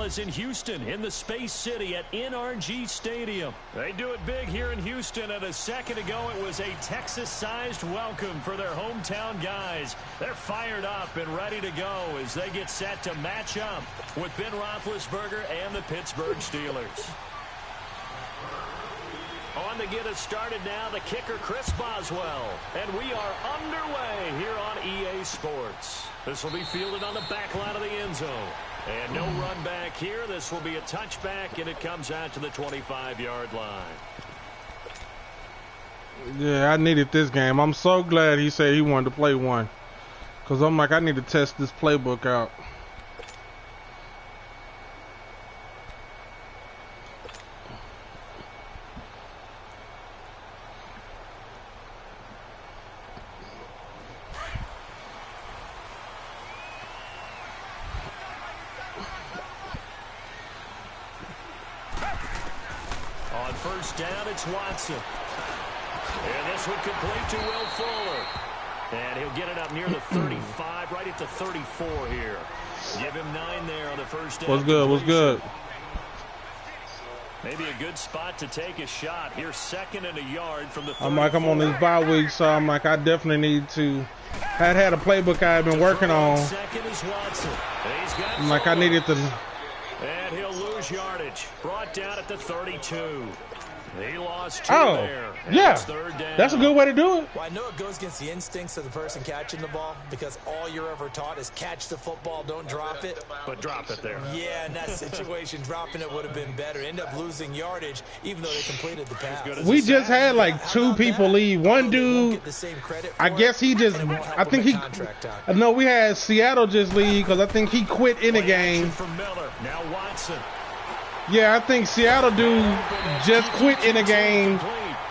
was in Houston in the Space City at NRG Stadium. They do it big here in Houston, and a second ago it was a Texas-sized welcome for their hometown guys. They're fired up and ready to go as they get set to match up with Ben Roethlisberger and the Pittsburgh Steelers. On to get us started now, the kicker, Chris Boswell. And we are underway here on EA Sports. This will be fielded on the back line of the end zone. And no run back here. This will be a touchback, and it comes out to the 25-yard line. Yeah, I needed this game. I'm so glad he said he wanted to play one. Because I'm like, I need to test this playbook out. First down, it's Watson. And this one complete to Will Fuller. And he'll get it up near the 35, right at the 34 here. Give him 9 there on the first down. What's good? What's good? Maybe a good spot to take a shot. Here's 2nd and a yard from the 34. I'm like, I'm on this bye week, so I'm like, I definitely need to. I had a playbook I've been working on. Second is Watson. I'm like, I needed to. And he'll lose yardage. Brought down at the 32. He lost 2 there. Yeah. That's a good way to do it. Well, I know it goes against the instincts of the person catching the ball because all you're ever taught is catch the football, don't drop it. But drop it there. Yeah, in that situation, dropping it would have been better. End up losing yardage, even though they completed the pass. We just had like 2 people leave. One dude, I guess he just, I think he, no, we had Seattle just leave because I think he quit in the game. Now Watson. Yeah, I think Seattle dude just quit in the game,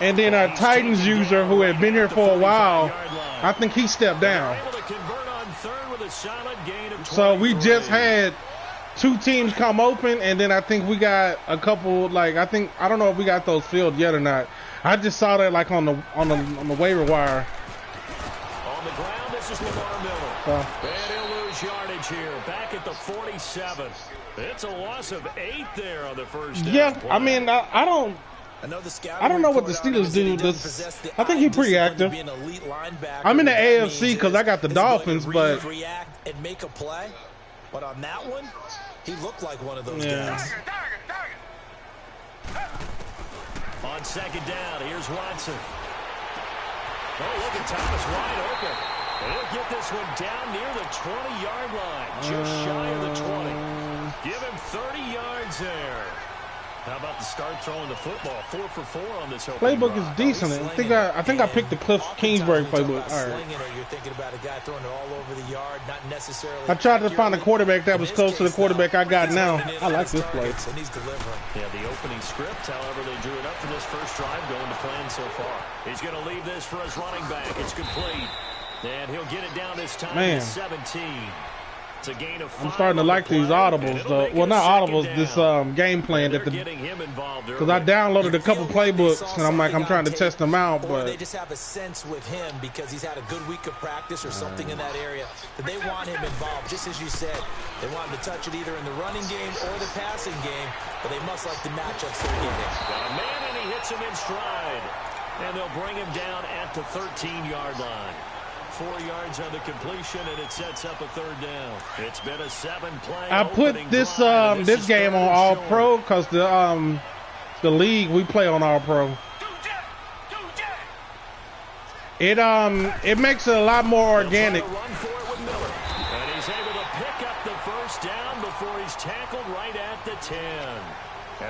and then our Titans user who had been here for a while, I think he stepped down. So we just had 2 teams come open, and then I think we got a couple, like, I don't know if we got those filled yet or not. I just saw that like on the waiver wire. On the ground, this is Lamar Miller. And he'll lose yardage here, back at the 47. It's a loss of 8 there on the first down. Yeah, play. I mean, I don't know what the Steelers do. I think he's pretty active. I'm in the AFC because I got the Dolphins, but react and make a play. But on that one, he looked like one of those guys. On 2nd down, here's Watson. Oh, look at Thomas wide open. And he'll get this one down near the 20-yard line, just shy of the 20. Give him 30 yards there. How about the start throwing the football? 4 for 4 on this playbook is decent. I think I picked the Cliff Kingsbury playbook. All right. You're thinking about a guy throwing it all over the yard, not necessarily. I tried to find a quarterback that was close to the quarterback I got now. I like this play. And he's delivering. Yeah, the opening script, however, they drew it up for this first drive going to plan so far. He's going to leave this for his running back. It's complete. And he'll get it down this time to 17. It's a gain of 5. I'm starting to like these audibles, though. Well, not audibles, this game plan that because I downloaded a couple playbooks, and I'm like, I'm trying to test them out, but they just have a sense with him because he's had a good week of practice or something in that area that they want him involved. Just as you said, they want him to touch it either in the running game or the passing game, but they must like the matchups they're getting. Got a man, and he hits him in stride, and they'll bring him down at the 13-yard line. 4 yards on the completion, and it sets up a 3rd down. It's been a 7-play. I put this this game on All Pro because the league we play on All Pro. It makes it a lot more organic. Run for it with Miller. And he's able to pick up the first down before he's tackled right at the 10.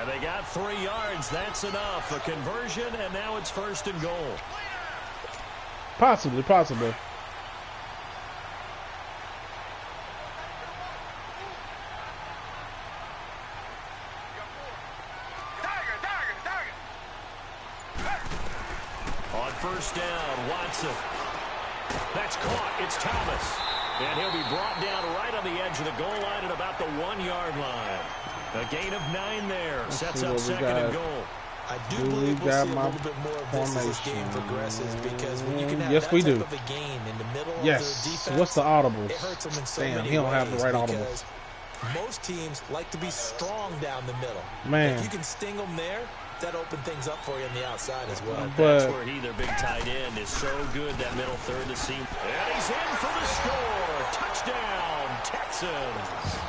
And they got 3 yards. That's enough. A conversion, and now it's 1st and goal. Possibly. On 1st down, Watson. That's caught. It's Thomas. And he'll be brought down right on the edge of the goal line at about the 1-yard line. A gain of 9 there. Sets up 2nd and goal. I do believe we'll see a little bit more of this as this game progresses because when you can have that type of a gain in the middle of the defense, what's the audibles? It hurts them in so Damn, many he don't have the right ways audibles. most teams like to be strong down the middle. Man. If you can sting them there, that opens things up for you on the outside as well. That's where their big tight end, is so good, that middle third to seam. And he's in for the score. Touchdown, Texans.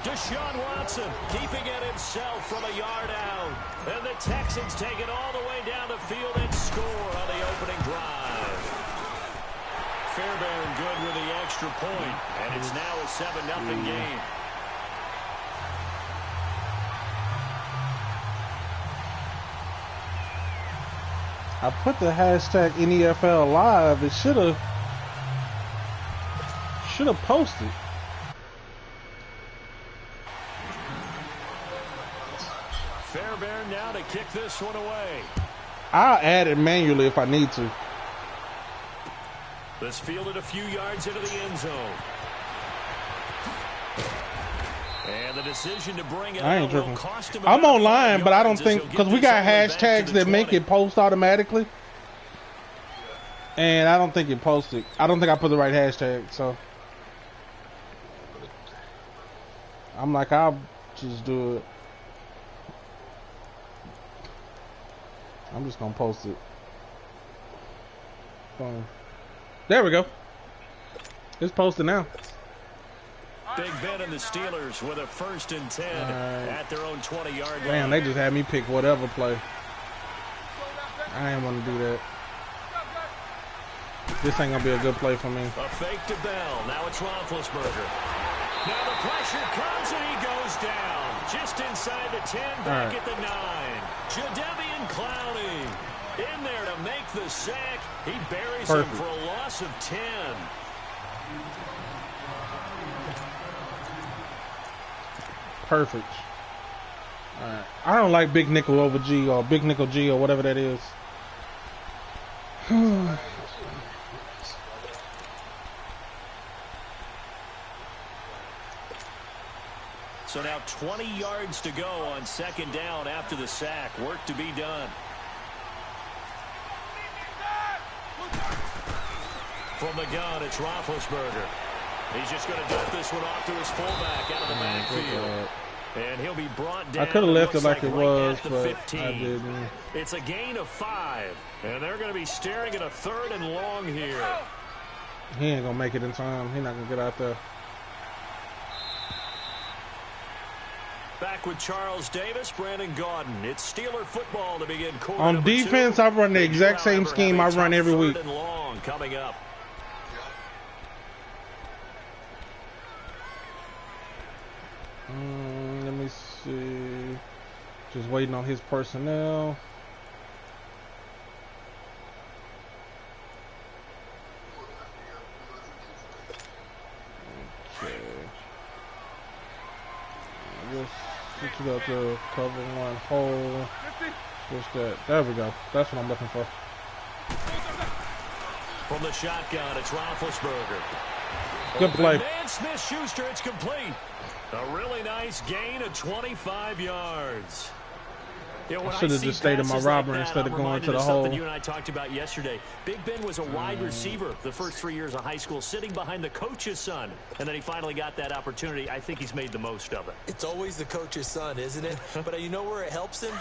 Deshaun Watson keeping it himself from a yard out. And the Texans take it all the way down the field and score on the opening drive. Fairbairn good with the extra point, and it's now a 7-0 game. I put the hashtag NFL Live. It should have posted. Fairbairn now to kick this one away. I'll add it manually if I need to. This fielded a few yards into the end zone. And the decision to bring it out will cost him. I'm online, but I don't think, because we got hashtags that make it post automatically. And I don't think it posted. I don't think I put the right hashtag, so I'm like, I'll just do it. I'm just gonna post it. Boom. There we go. It's posted now. Big Ben and the Steelers with a 1st and 10 at their own 20-yard line. Damn, they just had me pick whatever play. I ain't want to do that. This ain't gonna be a good play for me. A fake to Bell. Now it's Roethlisberger. Now the pressure comes and he goes down. Just inside the 10, back at the 9. Jadeveon Clowney in there to make the sack. He buries him for a loss of 10. Perfect. All right. I don't like big nickel over G or big nickel G or whatever that is. So now 20 yards to go on 2nd down after the sack. Work to be done. From the gun, it's Roethlisberger. He's just going to dump this one off to his fullback out of the backfield. And he'll be brought down. I could have left it like it right was, at the but 15. I didn't. It's a gain of 5. And they're going to be staring at a 3rd and long here. He ain't going to make it in time. He's not going to get out there. Back with Charles Davis, Brandon Gaudin. It's Steeler football to begin quarter On number defense, 2. I run the exact same scheme I run every week. 3rd and long coming up. Let me see. Just waiting on his personnel. Okay. Just switch it up to cover one hole. Switch that. There we go. That's what I'm looking for. From the shotgun, it's Roethlisberger. Good play. Man Smith-Schuster, it's complete. A really nice gain of 25 yards. You know, I should have just stayed in my robber instead of going to the hole. You and I talked about yesterday. Big Ben was a wide receiver the first 3 years of high school, sitting behind the coach's son, and then he finally got that opportunity. I think he's made the most of it. It's always the coach's son, isn't it? But you know where it helps him?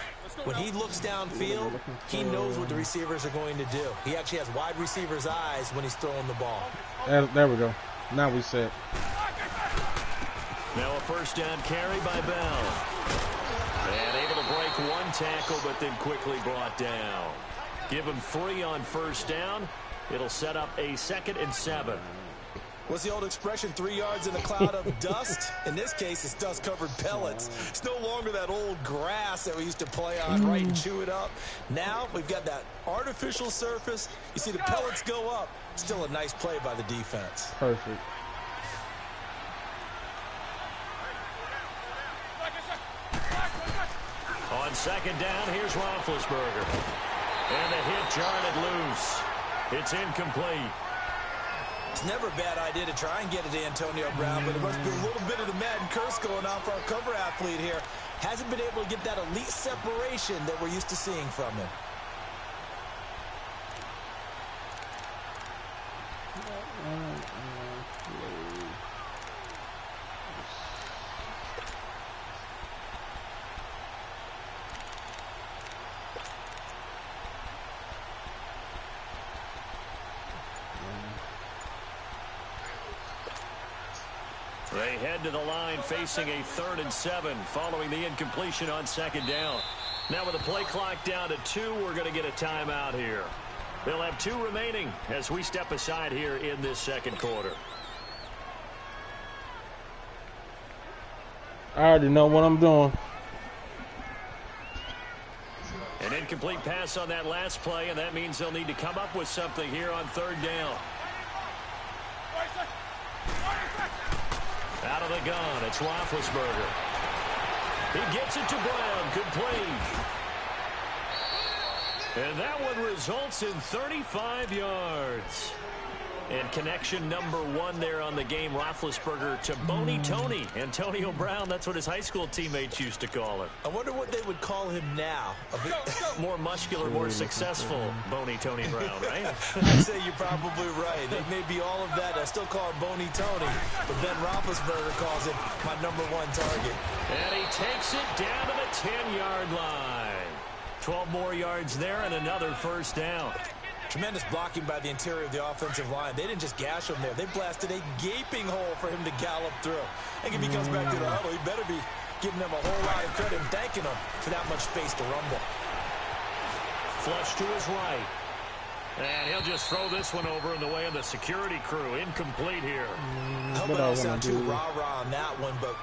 When he looks downfield, he knows what the receivers are going to do. He actually has wide receivers' eyes when he's throwing the ball. There we go. Now we set. Now a 1st down carry by Bell. And able to break one tackle, but then quickly brought down. Give him 3 on 1st down. It'll set up a 2nd and 7. What's the old expression, 3 yards in a cloud of dust? In this case, it's dust-covered pellets. It's no longer that old grass that we used to play on, right, and chew it up. Now we've got that artificial surface. You see the pellets go up. Still a nice play by the defense. Perfect. On 2nd down, here's Roethlisberger. And the hit jarred it loose. It's incomplete. It's never a bad idea to try and get it to Antonio Brown, but there must be a little bit of the Madden curse going on for our cover athlete here. Hasn't been able to get that elite separation that we're used to seeing from him. They head to the line facing a 3rd and 7 following the incompletion on 2nd down. Now with the play clock down to 2, we're going to get a timeout here. They'll have 2 remaining as we step aside here in this 2nd quarter. I already know what I'm doing. An incomplete pass on that last play, and that means they'll need to come up with something here on 3rd down. Out of the gun, it's Roethlisberger. He gets it to Brown. Good play. And that one results in 35 yards. And connection number 1 there on the game, Roethlisberger to Boney Tony. Antonio Brown, that's what his high school teammates used to call him. I wonder what they would call him now. A bit more muscular, more successful Boney Tony Brown, right? I'd say you're probably right. They may be all of that. I still call him Boney Tony, but Ben Roethlisberger calls him my number 1 target. And he takes it down to the 10-yard line. 12 more yards there and another 1st down. Tremendous blocking by the interior of the offensive line. They didn't just gash him there. They blasted a gaping hole for him to gallop through. I think if he comes back to the huddle, he better be giving them a whole lot of credit and thanking them for that much space to rumble. Flush to his right. And he'll just throw this one over in the way of the security crew. Incomplete here. I hope I don't sound too rah-rah on that one, but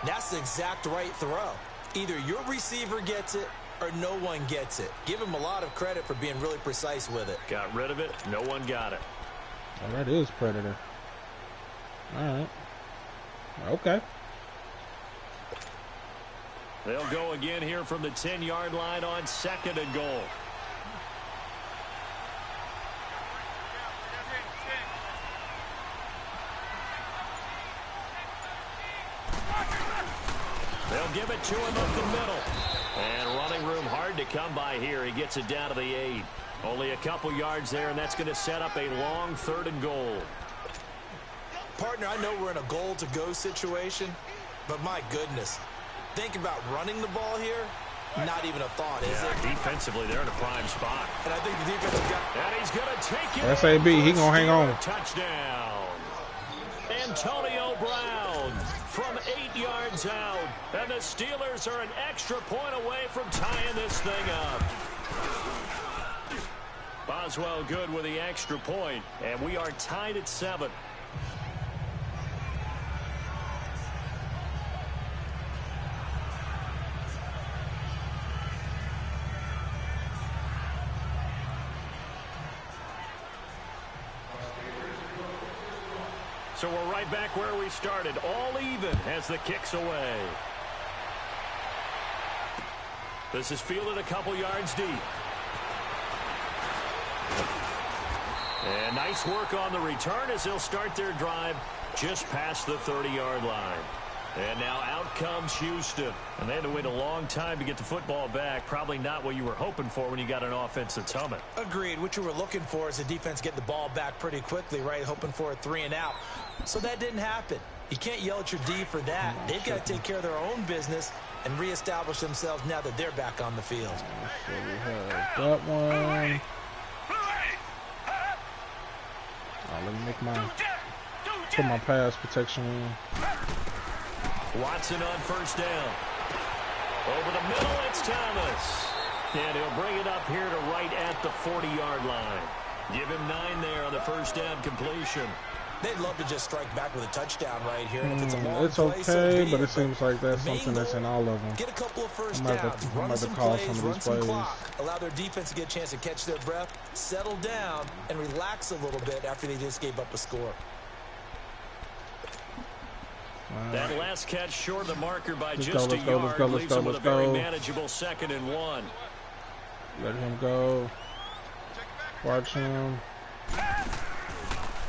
that's the exact right throw. Either your receiver gets it or no one gets it. Give him a lot of credit for being really precise with it. Got rid of it. No one got it. Oh, that is Predator. All right. Okay. They'll go again here from the 10-yard line on 2nd and goal. They'll give it to him up the middle. And running room hard to come by here. He gets it down to the 8. Only a couple yards there, and that's going to set up a long 3rd and goal. Partner, I know we're in a goal-to-go situation, but my goodness. Think about running the ball here. Not even a thought, is it? Defensively, they're in a prime spot. And I think the defensive guy... And he's going to take it. SAB, he going to hang on. Touchdown. Antonio Brown from 8 yards out. And the Steelers are an extra point away from tying this thing up. Boswell good with the extra point, and we are tied at 7. So we're right back where we started, all even as the kick's away. This is fielded a couple yards deep. And nice work on the return as they'll start their drive just past the 30-yard line. And now out comes Houston. And they had to wait a long time to get the football back. Probably not what you were hoping for when you got an offense that's humming. Agreed. What you were looking for is the defense get the ball back pretty quickly, right? Hoping for a 3 and out. So that didn't happen. You can't yell at your D for that. They've got to take care of their own business and reestablish themselves now that they're back on the field. So we have that one. Let me put my pass protection in. Watson on 1st down. Over the middle, it's Thomas. And he'll bring it up here to right at the 40-yard line. Give him 9 there on the 1st down completion. They'd love to just strike back with a touchdown right here. And if it's a long it's okay, play, but it seems like that's something that's in all of them. Get a couple of first downs, run some plays, run some clock, allow their defense to get a chance to catch their breath, settle down, and relax a little bit after they just gave up a score. That last catch short of the marker by just a yard leaves him with a very manageable 2nd and 1. Let him go. Watch him.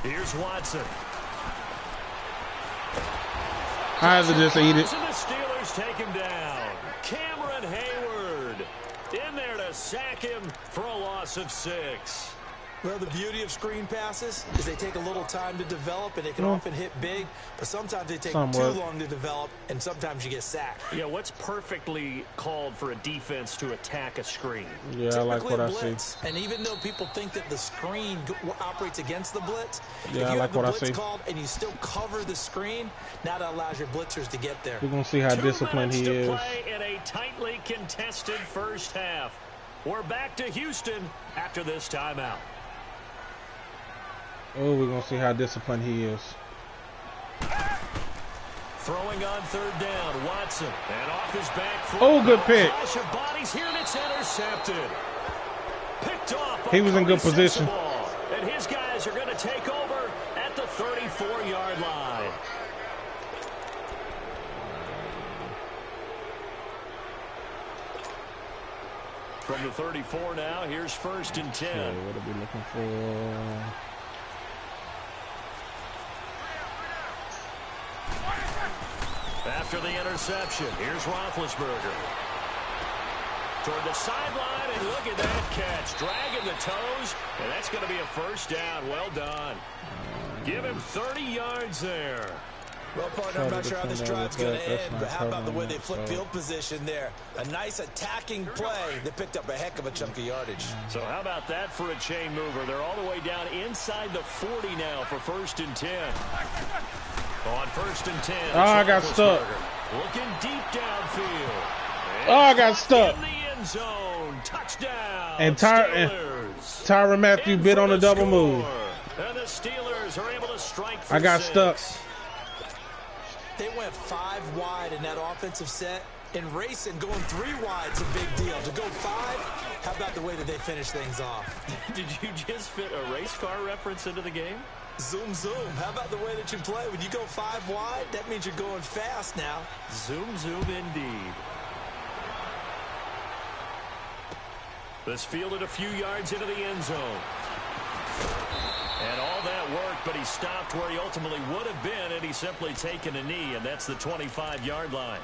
Here's Watson. I have to just eat it. So the Steelers take him down. Cameron Hayward in there to sack him for a loss of 6. Well, the beauty of screen passes is they take a little time to develop, and they can often hit big, but sometimes they take too long to develop, and sometimes you get sacked. Yeah, what's perfectly called for a defense to attack a screen? Yeah, I like what I see. And even though people think that the screen operates against the blitz, yeah, if I you like have the what I blitz see. called and you still cover the screen, now that allows your blitzers to get there. We're going to see how disciplined he is. Play in a tightly contested first half. We're back to Houston after this timeout. Oh, we're going to see how disciplined he is. Throwing on third down, Watson. And off his back foot. Oh, good pick. Flash of bodies here, and it's intercepted. Picked off. He was in good position. And his guys are going to take over at the 34-yard line. From the 34 now, here's 1st and 10. Okay, what are we looking for? After the interception, here's Roethlisberger. Toward the sideline, and look at that catch. Dragging the toes, and that's going to be a first down. Well done. Give him 30 yards there. Well, partner, I'm not sure how this drive's going to end, but how about the way they flip field position there? A nice attacking play. They picked up a heck of a chunk of yardage. So how about that for a chain mover? They're all the way down inside the 40 now for 1st and 10. On 1st and 10. Oh, I got stuck. Looking deep downfield. Oh, I got stuck. In the end zone. Touchdown. And Tyrann Mathieu bit on the double move. And the Steelers are able to strike for I got 6. stuck. They went 5 wide in that offensive set. And racing, going 3 wide's a big deal. To go 5, how about the way that they finish things off? Did you just fit a race car reference into the game? Zoom, zoom. How about the way that you play? When you go 5 wide, that means you're going fast now. Zoom, zoom indeed. This fielded a few yards into the end zone. And all that worked, but he stopped where he ultimately would have been, and he's simply taken a knee, and that's the 25-yard line.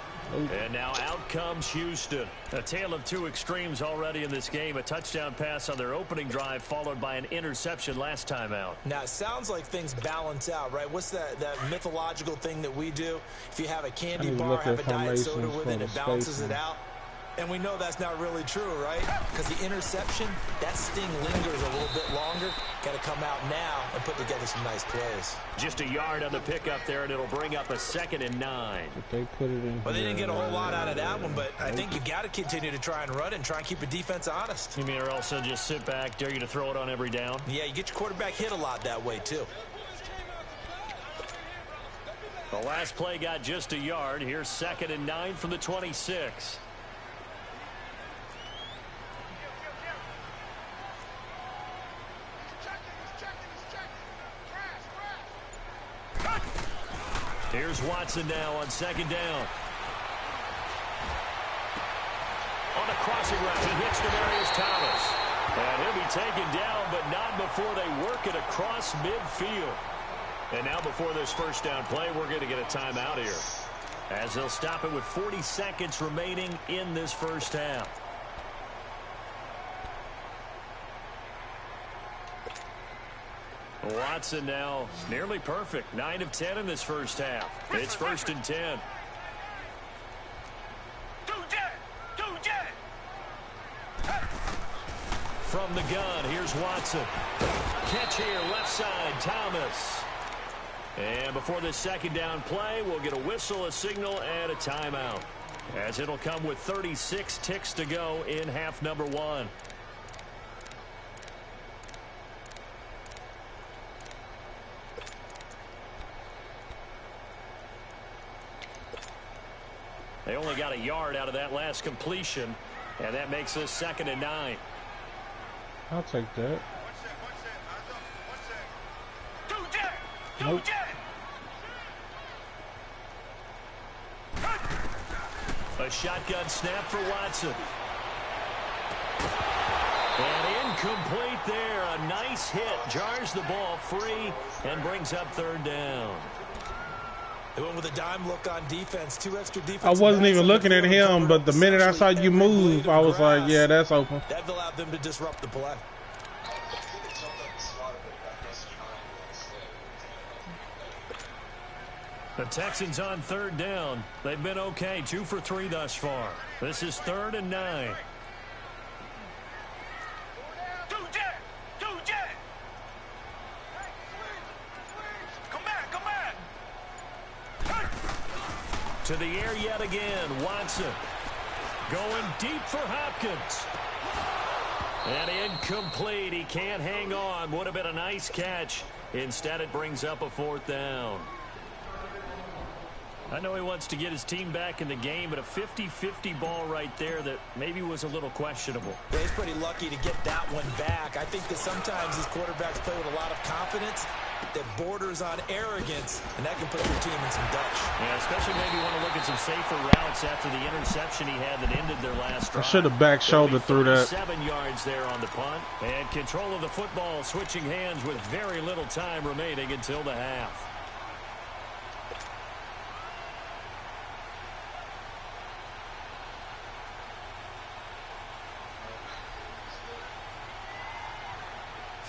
And now out comes Houston. A tale of 2 extremes already in this game. A touchdown pass on their opening drive, followed by an interception last time out. Now, it sounds like things balance out, right? What's that mythological thing that we do? If you have a candy bar, have a diet soda with it, it balances it out. And we know that's not really true, right? Because the interception, that sting lingers a little bit longer. Got to come out now and put together some nice plays. Just a yard on the pickup there, and it'll bring up a 2nd and 9. But they put it in. Well, they didn't get a whole lot out of that one, but I think you've got to continue to try and run and try and keep the defense honest. You mean or else they'll just sit back, dare you to throw it on every down? Yeah, you get your quarterback hit a lot that way, too. The last play got just a yard. Here's 2nd and 9 from the 26. Here's Watson now on 2nd down. On a crossing route, he hits Demaryius Thomas. And he'll be taken down, but not before they work it across midfield. And now before this first down play, we're going to get a timeout here, as they'll stop it with 40 seconds remaining in this first half. Watson now nearly perfect. 9 of 10 in this first half. It's 1st and 10. From the gun, here's Watson. Catch here, left side, Thomas. And before this 2nd down play, we'll get a whistle, a signal, and a timeout, as it'll come with 36 ticks to go in half number 1. They only got a yard out of that last completion, and that makes us 2nd and 9. I'll take that. Nope. A shotgun snap for Watson. And incomplete there. A nice hit. Jars the ball free and brings up 3rd down. They went with a dime look on defense. 2 extra defense. I wasn't even looking at him, but the minute I saw you move, I was like, yeah, that's open. That allowed them to disrupt the play. The Texans on third down. They've been okay, 2 for 3 thus far. This is 3rd and 9. To the air yet again. Watson going deep for Hopkins. And incomplete. He can't hang on. Would have been a nice catch. Instead, it brings up a 4th down. I know he wants to get his team back in the game, but a 50-50 ball right there that maybe was a little questionable. Yeah, he's pretty lucky to get that one back. I think that sometimes these quarterbacks play with a lot of confidence that borders on arrogance, and that can put your team in some Dutch. Yeah, especially maybe want to look at some safer routes after the interception he had that ended their last drive. I should have back shoulder through that. 7 yards there on the punt. And control of the football switching hands with very little time remaining until the half.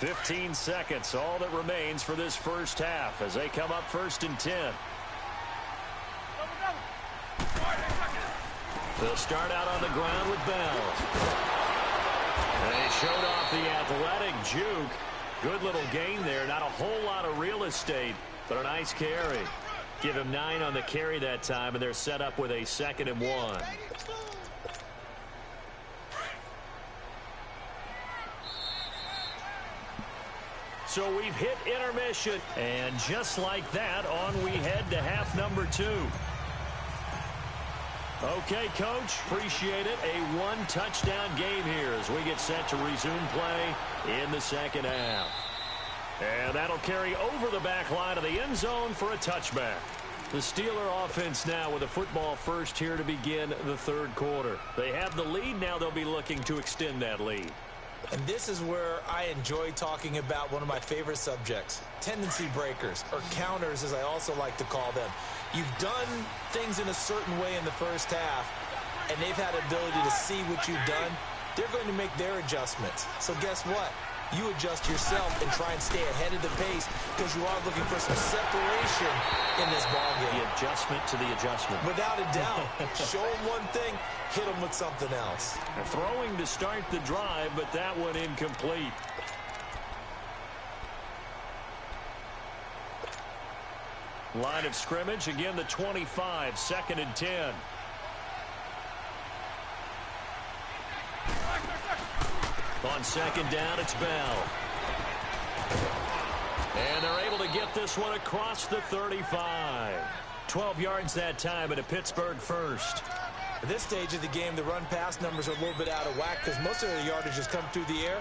"15 seconds, all that remains for this first half as they come up 1st and 10. They'll start out on the ground with Bell. They showed off the athletic juke. Good little gain there. Not a whole lot of real estate, but a nice carry. Give him 9 on the carry that time, and they're set up with a 2nd and 1. So we've hit intermission. And just like that, on we head to half number 2. Okay, Coach, appreciate it. A 1-touchdown game here as we get set to resume play in the second half. And that'll carry over the back line of the end zone for a touchback. The Steeler offense now with a football first here to begin the 3rd quarter. They have the lead. Now they'll be looking to extend that lead. And this is where I enjoy talking about one of my favorite subjects, tendency breakers, or counters as I also like to call them. You've done things in a certain way in the first half, and they've had the ability to see what you've done. They're going to make their adjustments. So guess what? You adjust yourself and try and stay ahead of the pace because you are looking for some separation in this ballgame. The adjustment to the adjustment. Without a doubt. Show them one thing, hit them with something else. They're throwing to start the drive, but that one incomplete. Line of scrimmage, again the 25, 2nd and 10. On 2nd down, it's Bell. And they're able to get this one across the 35. 12 yards that time, and a Pittsburgh first. At this stage of the game, the run-pass numbers are a little bit out of whack because most of the yardage has come through the air.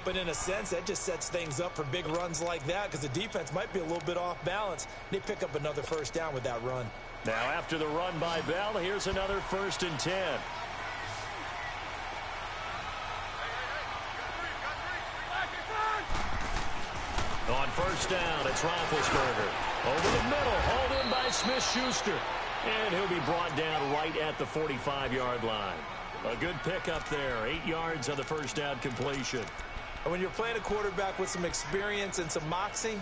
But in a sense, that just sets things up for big runs like that because the defense might be a little bit off balance. They pick up another first down with that run. Now after the run by Bell, here's another 1st and 10. On 1st down, it's Roethlisberger. Over the middle, hauled in by Smith-Schuster. And he'll be brought down right at the 45-yard line. A good pickup there, 8 yards on the first down completion. And when you're playing a quarterback with some experience and some moxie,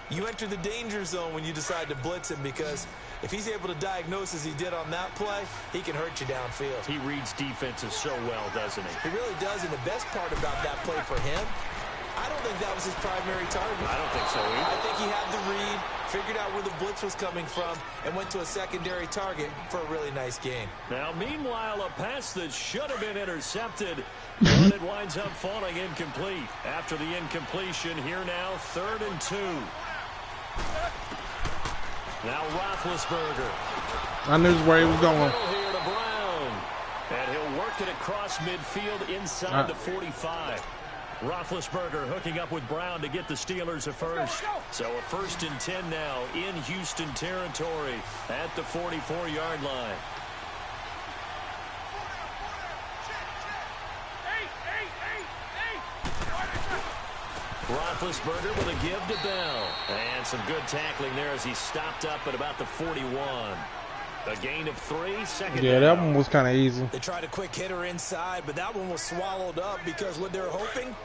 you enter the danger zone when you decide to blitz him because if he's able to diagnose as he did on that play, he can hurt you downfield. He reads defenses so well, doesn't he? He really does, and the best part about that play for him, I don't think that was his primary target. I don't think so either. I think he had the read, figured out where the blitz was coming from, and went to a secondary target for a really nice gain. Now, meanwhile, a pass that should have been intercepted, but it winds up falling incomplete. After the incompletion, here now, 3rd and 2. Now Roethlisberger. I knew where he was going. Here to Brown. And he'll work it across midfield inside the 45. Roethlisberger hooking up with Brown to get the Steelers a first. So a 1st and 10 now in Houston territory at the 44-yard line. Roethlisberger with a give to Bell. And some good tackling there as he stopped up at about the 41. A gain of 3, 2nd Yeah, down. that one was kind of easy. They tried a quick hitter inside, but that one was swallowed up because what they're hoping,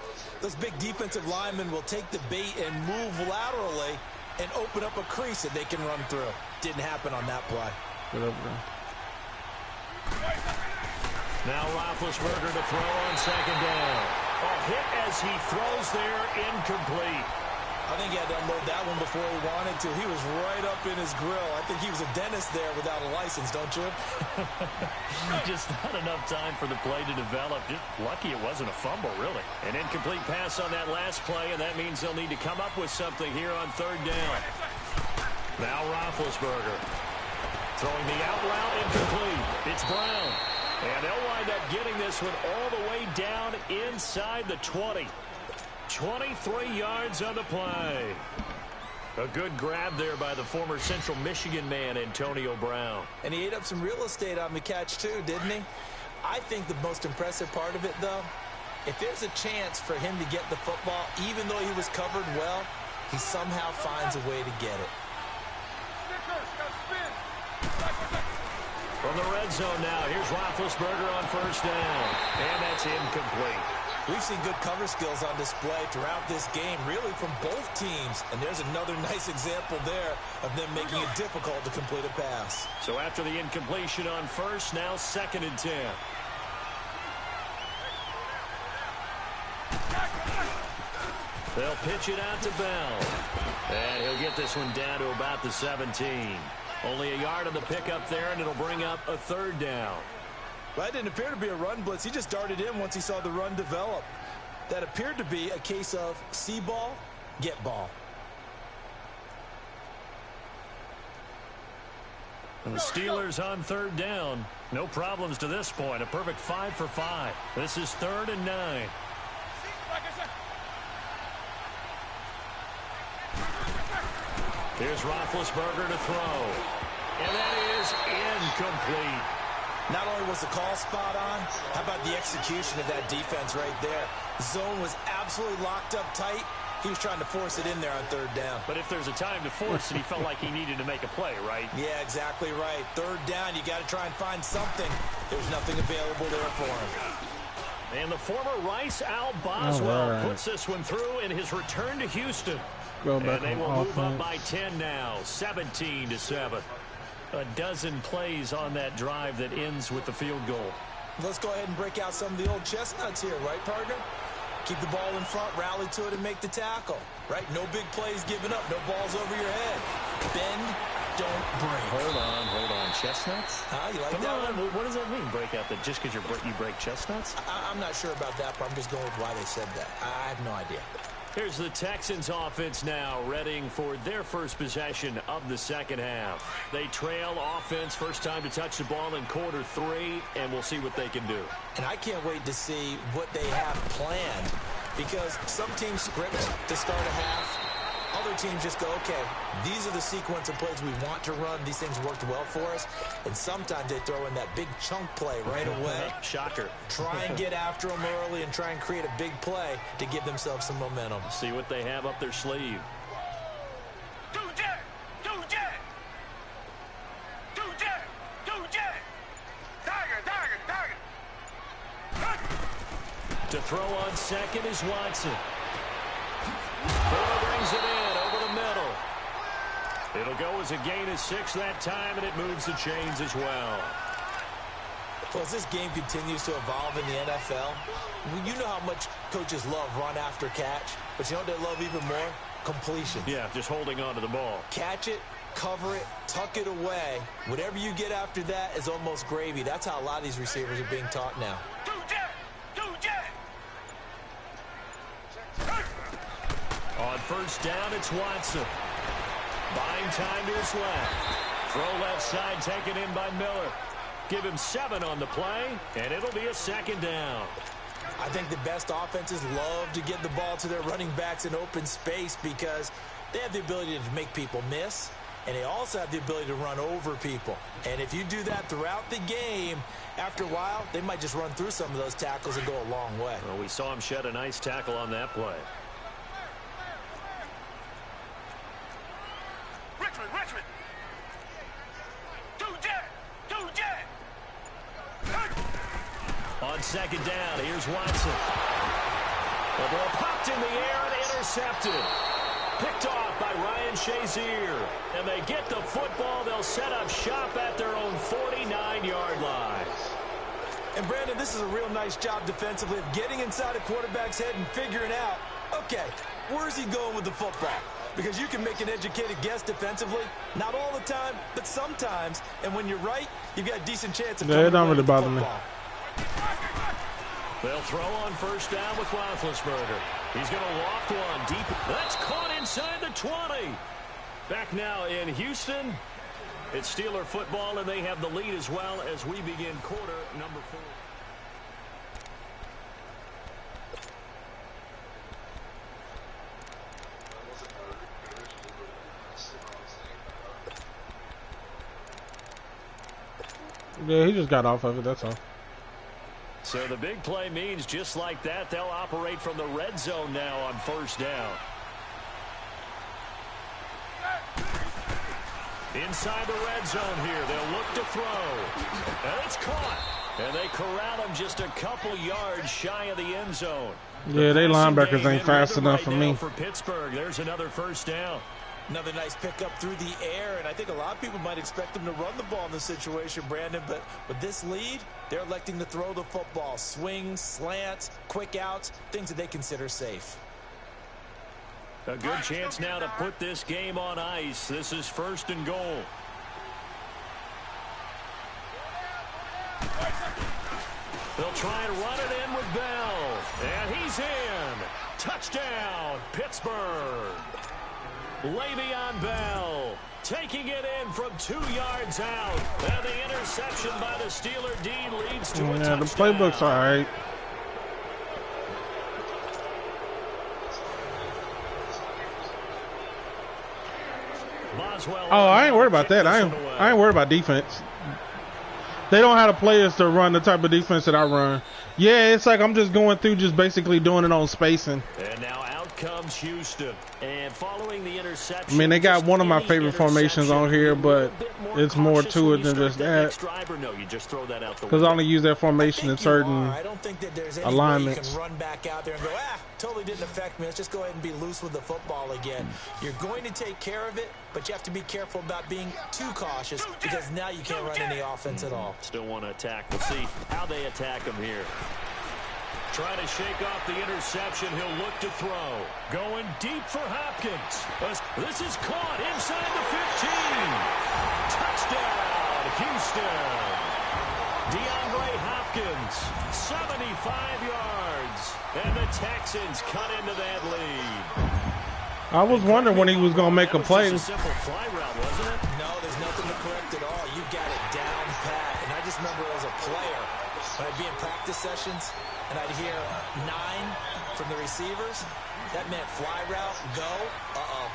those big defensive linemen will take the bait and move laterally and open up a crease that they can run through. Didn't happen on that play. Good over there. Now Roethlisberger to throw on second down. Hit as he throws there, incomplete. I think he had to unload that one before he wanted to. He was right up in his grill. I think he was a dentist there without a license, don't you? Just not enough time for the play to develop. Just lucky it wasn't a fumble, really. An incomplete pass on that last play, and that means they'll need to come up with something here on third down. Now Roethlisberger throwing the out route, incomplete. It's Brown. And they'll wind up getting this one all the way down inside the 20. 23 yards on the play. A good grab there by the former Central Michigan man, Antonio Brown. And he ate up some real estate on the catch, too, didn't he? I think the most impressive part of it, though, if there's a chance for him to get the football, even though he was covered well, he somehow finds a way to get it. From the red zone now, here's Roethlisberger on first down. And that's incomplete. We've seen good cover skills on display throughout this game, really from both teams. And there's another nice example there of them making it difficult to complete a pass. So after the incompletion on first, now 2nd and 10. They'll pitch it out to Bell. And he'll get this one down to about the 17. Only a yard on the pickup there, and it'll bring up a third down. Well, that didn't appear to be a run blitz. He just darted in once he saw the run develop. That appeared to be a case of see ball, get ball. And the Steelers on third down. No problems to this point. A perfect 5 for 5. This is 3rd and 9. Here's Roethlisberger to throw. And that is incomplete. Not only was the call spot on, how about the execution of that defense right there? Zone was absolutely locked up tight. He was trying to force it in there on third down. But if there's a time to force it, he felt like he needed to make a play, right? Yeah, exactly right. Third down, you got to try and find something. There's nothing available there for him. And the former Rice Al Boswell puts this one through in his return to Houston. Go back and they will offense. move up by 10 now, 17-7. A dozen plays on that drive that ends with the field goal. Let's go ahead and break out some of the old chestnuts here, right, partner? Keep the ball in front, rally to it, and make the tackle, right? No big plays given up, no balls over your head. Bend, don't break. Hold on. Chestnuts? You like Come that on. one? What does that mean, break out? That just because you break chestnuts? I'm not sure about that, but I'm just going with why they said that. I have no idea. Here's the Texans offense now, readying for their first possession of the second half. They trail offense, first time to touch the ball in quarter 3, and we'll see what they can do. And I can't wait to see what they have planned, because some teams script to start a half. Other teams just go, okay, these are the sequence of plays we want to run. These things worked well for us. And sometimes they throw in that big chunk play right away. Shocker. Try and get after them early and try and create a big play to give themselves some momentum. See what they have up their sleeve. To throw on second is Watson. Fuller brings it in over the middle. It'll go as a gain of 6 that time, and it moves the chains as well. Well, as this game continues to evolve in the NFL, you know how much coaches love run after catch, but you know what they love even more? Completion. Yeah, just holding on to the ball. Catch it, cover it, tuck it away. Whatever you get after that is almost gravy. That's how a lot of these receivers are being taught now. On first down, it's Watson. Buying time to his left. Throw left side taken in by Miller. Give him 7 on the play, and it'll be a second down. I think the best offenses love to get the ball to their running backs in open space because they have the ability to make people miss, and they also have the ability to run over people. And if you do that throughout the game, after a while, they might just run through some of those tackles and go a long way. Well, we saw him shed a nice tackle on that play. Richmond. On second down, here's Watson. The ball popped in the air and intercepted. Picked off by Ryan Shazier. And they get the football. They'll set up shop at their own 49-yard line. And, Brandon, this is a real nice job defensively of getting inside a quarterback's head and figuring out, okay, where's he going with the football? Because you can make an educated guess defensively. Not all the time, but sometimes. And when you're right, you've got a decent chance of it don't really bother me. They'll throw on first down with Roethlisberger. He's going to loft one deep. That's caught inside the 20. Back now in Houston. It's Steeler football, and they have the lead as well as we begin quarter number 4. Yeah, he just got off of it, that's all. So the big play means just like that, they'll operate from the red zone now on first down. Inside the red zone here, they'll look to throw. And it's caught. And they corral him just a couple yards shy of the end zone. Yeah, they linebackers ain't fast enough for me. For Pittsburgh, there's another first down. Another nice pickup through the air, and I think a lot of people might expect them to run the ball in this situation, Brandon, but with this lead, they're electing to throw the football. Swings, slants, quick outs, things that they consider safe. A good chance now to put this game on ice. This is first and goal. They'll try and run it in with Bell, and he's in. Touchdown, Pittsburgh. Le'Veon Bell taking it in from 2 yards out. And the interception by the Steeler D leads to a touchdown. The playbook's all right. Oh, I ain't worried about that. I ain't worried about defense. They don't have the players to run the type of defense that I run. Yeah, it's like I'm just going through just basically doing it on spacing. And now out comes Houston. And following the interception, I mean, they got one of my favorite formations on here, but it's more to it than just that. Because I only use that formation in certain alignments. Run back out there and go, totally didn't affect me. Let's just go ahead and be loose with the football again. You're going to take care of it, but you have to be careful about being too cautious because now you can't run any offense at all. Still want to attack. We'll see how they attack him here. Trying to shake off the interception. He'll look to throw. Going deep for Hopkins. This is caught inside the 15. Touchdown, Houston. DeAndre Hopkins, 75 yards. And the Texans cut into that lead. I was wondering when he was going to make a play. That was just a simple fly route, wasn't it? No, there's nothing to correct at all. You got it down pat. And I just remember as a player, when I'd be in practice sessions, and I'd hear 9 from the receivers. That meant fly route, go.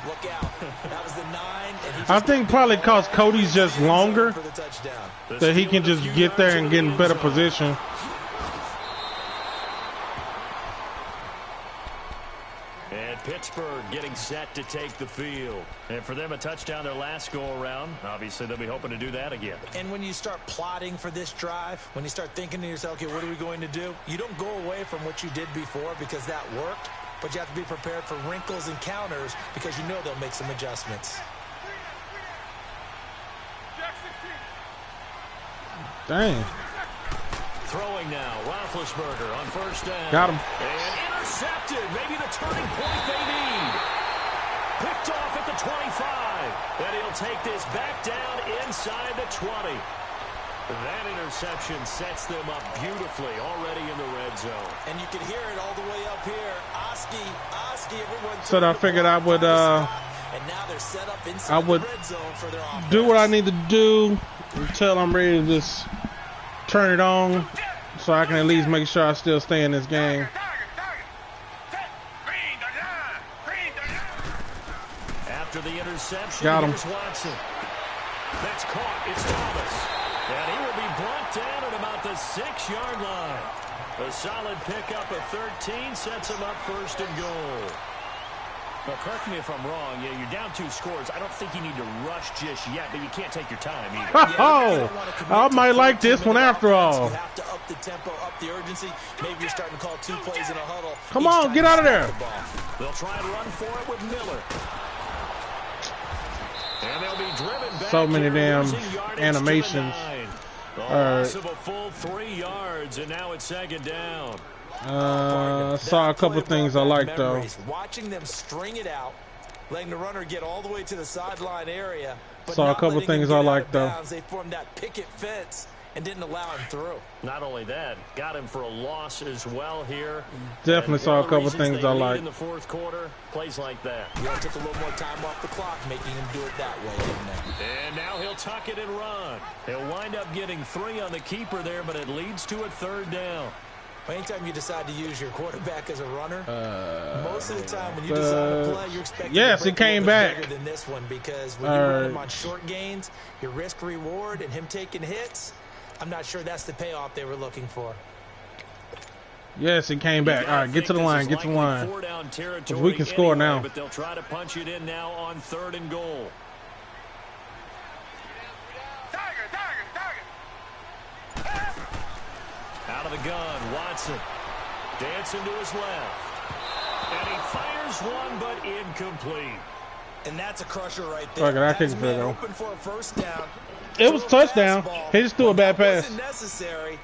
Look out. That was the 9. And I think probably because Cody's just longer, that he can just get there and get in better position. And Pittsburgh getting set to take the field. And for them, a touchdown their last go-around. Obviously, they'll be hoping to do that again. And when you start plotting for this drive, when you start thinking to yourself, okay, what are we going to do? You don't go away from what you did before because that worked, but you have to be prepared for wrinkles and counters because you know they'll make some adjustments. Dang. Throwing now, Roethlisberger on first down. Got him. And intercepted. Maybe the turning point they need. Picked off at the 25. And he'll take this back down inside the 20. That interception sets them up beautifully already in the red zone. And you can hear it all the way up here. Oski, everyone. So I figured I would and now they're set up inside the red zone for their offense. Do what I need to do until I'm ready to just turn it on so I can at least make sure I still stay in this game. After the interception, got him. Here's Watson. That's caught. It's Thomas. And he will be brought down at about the 6-yard line. A solid pickup of 13 sets him up first and goal. Well, correct me if I'm wrong. Yeah, you're down 2 scores. I don't think you need to rush just yet, but you can't take your time either. I might like this one after all. You have to up the tempo, up the urgency. Maybe you're starting to call 2 plays in a huddle. Come on, get out of there. They'll try and run for it with Miller. And they'll be driven back. So many damn animations. Loss of a full 3 yards, and now it's 2nd down. Saw a couple things I liked though. Watching them string it out, letting the runner get all the way to the sideline area. Saw a couple things I liked though. They formed that picket fence and didn't allow him through. Not only that, got him for a loss as well here. Definitely saw a couple things I liked. In the 4th quarter, plays like that. Yeah, took a little more time off the clock, making him do it that way, didn't it? And now he'll tuck it and run. He'll wind up getting 3 on the keeper there, but it leads to a 3rd down. Anytime you decide to use your quarterback as a runner, most of the time when you decide to play, you're expecting yes, it came back bigger than this one, because when you run him on short gains, your risk reward and him taking hits, I'm not sure that's the payoff they were looking for. Yes, it came back. All right, get to the line. Get to the line. We can score now. But they'll try to punch it in now on 3rd and goal. Out of the gun, Watson. Dancing to his left. And he fires one, but incomplete. And that's a crusher right there. I can open for a 1st down. It was touchdown. He just threw a bad pass. Wasn't necessary.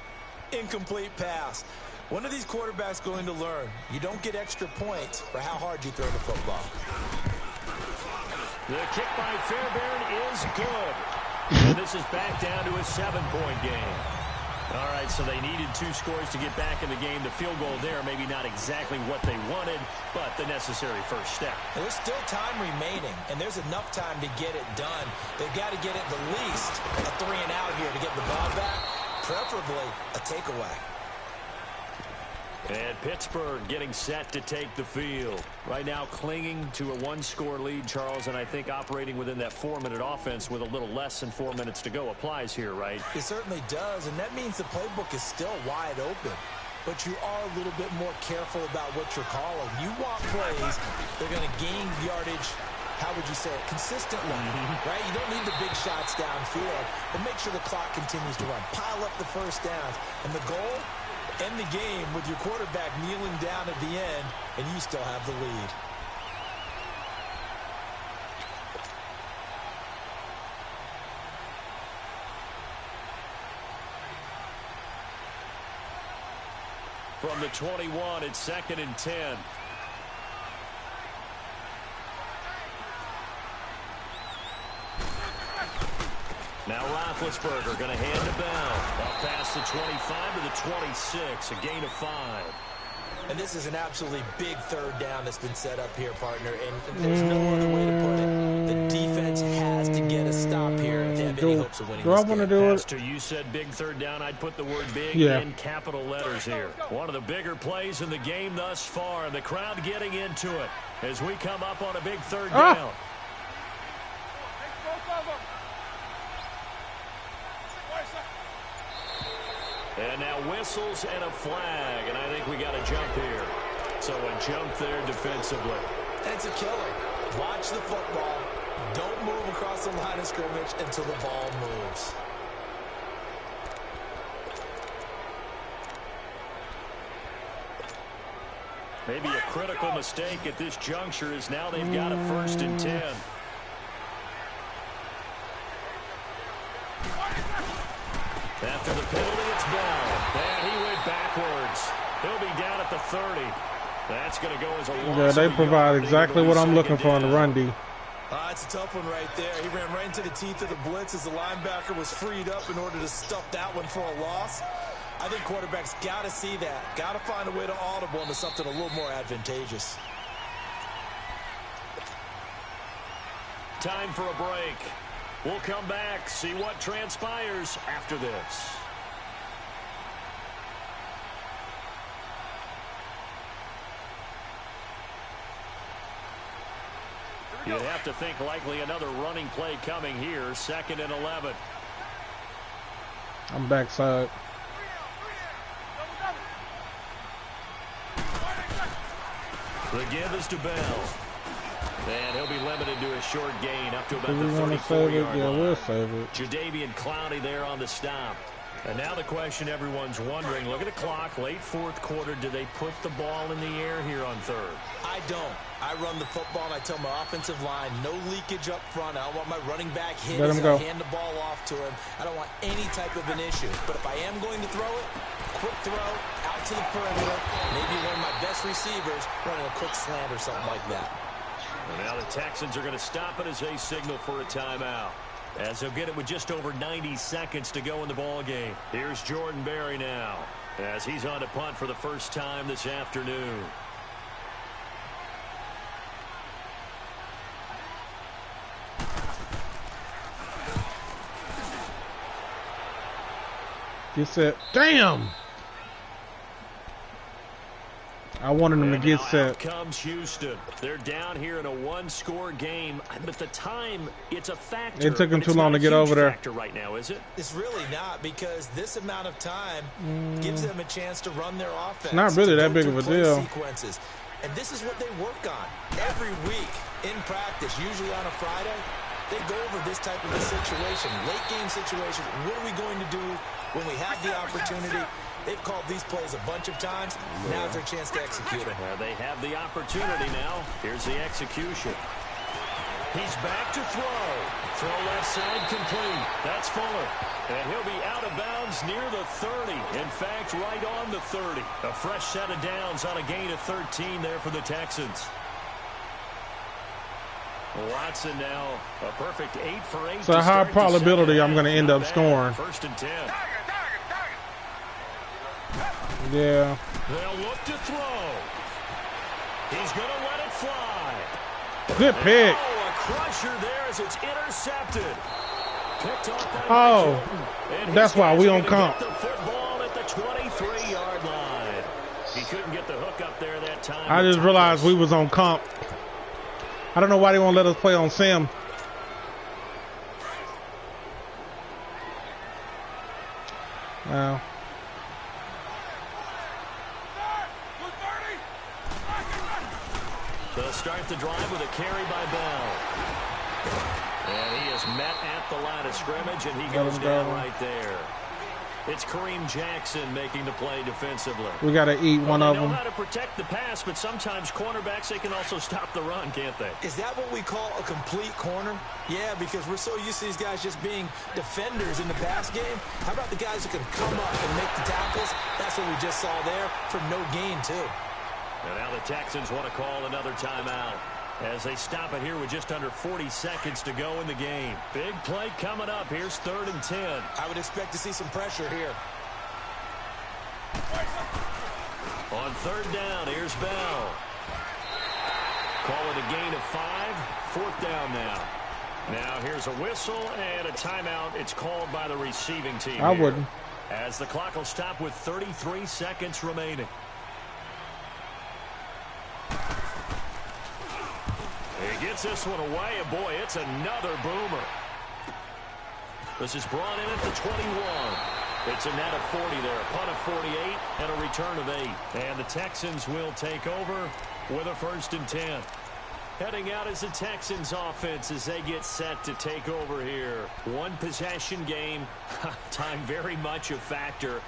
Incomplete pass. When are these quarterbacks going to learn? You don't get extra points for how hard you throw the football. The kick by Fairbairn is good. And this is back down to a 7-point game. All right, so they needed 2 scores to get back in the game. The field goal there, maybe not exactly what they wanted, but the necessary first step. And there's still time remaining, and there's enough time to get it done. They've got to get it the least a 3 and out here to get the ball back, preferably a takeaway. And Pittsburgh getting set to take the field. Right now clinging to a 1-score lead, Charles, and I think operating within that 4-minute offense with a little less than 4 minutes to go applies here, right? It certainly does, and that means the playbook is still wide open. But you are a little bit more careful about what you're calling. You want plays, they're going to gain yardage, how would you say it, consistently, right? You don't need the big shots downfield, but make sure the clock continues to run. Pile up the 1st downs, and the goal, end the game with your quarterback kneeling down at the end, and you still have the lead. From the 21, it's 2nd and 10. Now Roethlisberger going to hand it down. Up past the 25 to the 26, a gain of 5. And this is an absolutely big 3rd down that's been set up here, partner, and there's no other way to put it. The defense has to get a stop here if they have any hopes of winning this game. Do I want to do it? Pastor, you said big 3rd down. I'd put the word big in capital letters here. One of the bigger plays in the game thus far, and the crowd getting into it as we come up on a big 3rd down. And now whistles and a flag, and I think we got a jump here. So a jump there defensively. It's a killer. Watch the football. Don't move across the line of scrimmage until the ball moves. Maybe a critical mistake at this juncture is now they've got a 1st and 10. After the penalty, it's Bell. And he went backwards. He'll be down at the 30. That's going to go as a loss. Yeah, they provide exactly what I'm looking for in the run D. It's a tough one right there. He ran right into the teeth of the blitz as the linebacker was freed up in order to stuff that one for a loss. I think quarterbacks got to see that. Got to find a way to audible into something a little more advantageous. Time for a break. We'll come back, see what transpires after this. You'd have to think likely another running play coming here. 2nd and 11. I'm backside. The give is to Bell. And he'll be limited to a short gain up to about Do we the want to save it? 34-yard Yeah, line. we'll save it. Jadeveon Clowney there on the stop. And now the question everyone's wondering, look at the clock, late fourth quarter, do they put the ball in the air here on third? I don't. I run the football and I tell my offensive line, no leakage up front. I don't want my running back hit as I hand the ball off to him. I don't want any type of an issue. But if I am going to throw it, quick throw, out to the perimeter, maybe one of my best receivers running a quick slant or something like that. And now the Texans are going to stop it as they signal for a timeout. As they'll get it with just over 90 seconds to go in the ball game. Here's Jordan Berry now as he's on to punt for the first time this afternoon. Get set. Damn! I wanted him to get set. Out comes Houston. They're down here in a one-score game, but the time, it's a factor. It took them too long to get over there. Right now, is it? It's really not, because this amount of time gives them a chance to run their offense. It's not really that big of a deal. Sequences. And this is what they work on every week in practice, usually on a Friday. They go over this type of a situation, late game situation. What are we going to do when we have the opportunity? They've called these plays a bunch of times. Now it's their chance to execute it. They have the opportunity now. Here's the execution. He's back to throw. Throw left side complete. That's Fuller. And he'll be out of bounds near the 30. In fact, right on the 30. A fresh set of downs on a gain of 13 there for the Texans. Watson now a perfect 8 for 8. It's a high probability I'm going to end up scoring. First and 10. Yeah. They'll look to throw. He's going to let it fly. Good pick. Oh, a crusher there as it's intercepted. Picked off by that's why we on comp. The football at the 23-yard line. He couldn't get the hook up there that time. I just realized we was on comp. I don't know why they won't let us play on sim. Wow. They'll start the drive with a carry by Bell. And he is met at the line of scrimmage, and he goes down right there. It's Kareem Jackson making the play defensively. We got to eat one of them. They know how to protect the pass, but sometimes cornerbacks, they can also stop the run, can't they? Is that what we call a complete corner? Yeah, because we're so used to these guys just being defenders in the pass game. How about the guys who can come up and make the tackles? That's what we just saw there for no gain, too. And now the Texans want to call another timeout as they stop it here with just under 40 seconds to go in the game. Big play coming up. Here's 3rd and 10. I would expect to see some pressure here. On 3rd down, here's Bell. Call it a gain of 5. 4th down now. Now here's a whistle and a timeout. It's called by the receiving team. I wouldn't. As the clock will stop with 33 seconds remaining. He gets this one away, and boy, it's another boomer. This is brought in at the 21. It's a net of 40 there, a punt of 48, and a return of 8. And the Texans will take over with a 1st and 10. Heading out as the Texans offense as they get set to take over here. One possession game, time very much a factor.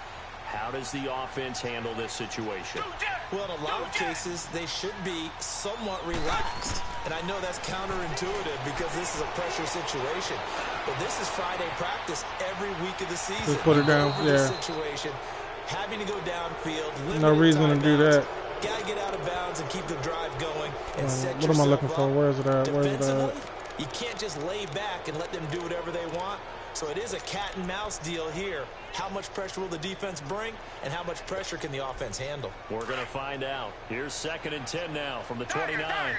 How does the offense handle this situation? Well, in a lot of cases, they should be somewhat relaxed. And I know that's counterintuitive because this is a pressure situation. But this is Friday practice every week of the season. Just put it down, yeah. Situation, having to go downfield. No reason to do that. Got to get out of bounds and keep the drive going. And set what am I looking for? Where is it at? Where is it at? You can't just lay back and let them do whatever they want. So it is a cat and mouse deal here. How much pressure will the defense bring, and how much pressure can the offense handle? We're going to find out. Here's 2nd and 10 now from the 29.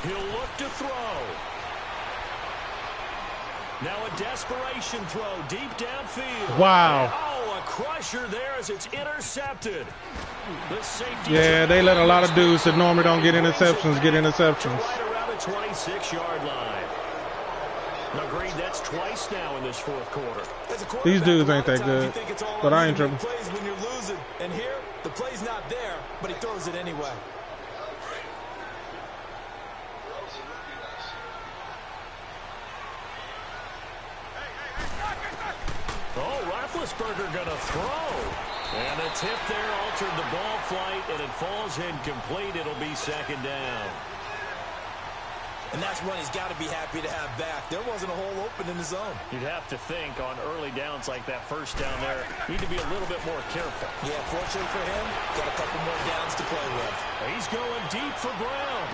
He'll look to throw. Now a desperation throw deep downfield. Wow. Oh, a crusher there as it's intercepted. The safety. Yeah, they let a lot of dudes that normally don't get interceptions get interceptions. Right around the 26-yard line. Agreed, that's twice now in this fourth quarter. These dudes ain't that good, but I ain't tripping. Plays when you're losing, and here the play's not there, but he throws it anyway. Oh, Roethlisberger gonna throw, and a tip there altered the ball flight, and it falls incomplete. It'll be second down. And that's one he's got to be happy to have back. There wasn't a hole open in the zone. You'd have to think on early downs like that first down there, need to be a little bit more careful. Yeah, fortunately for him, got a couple more downs to play with. He's going deep for Brown.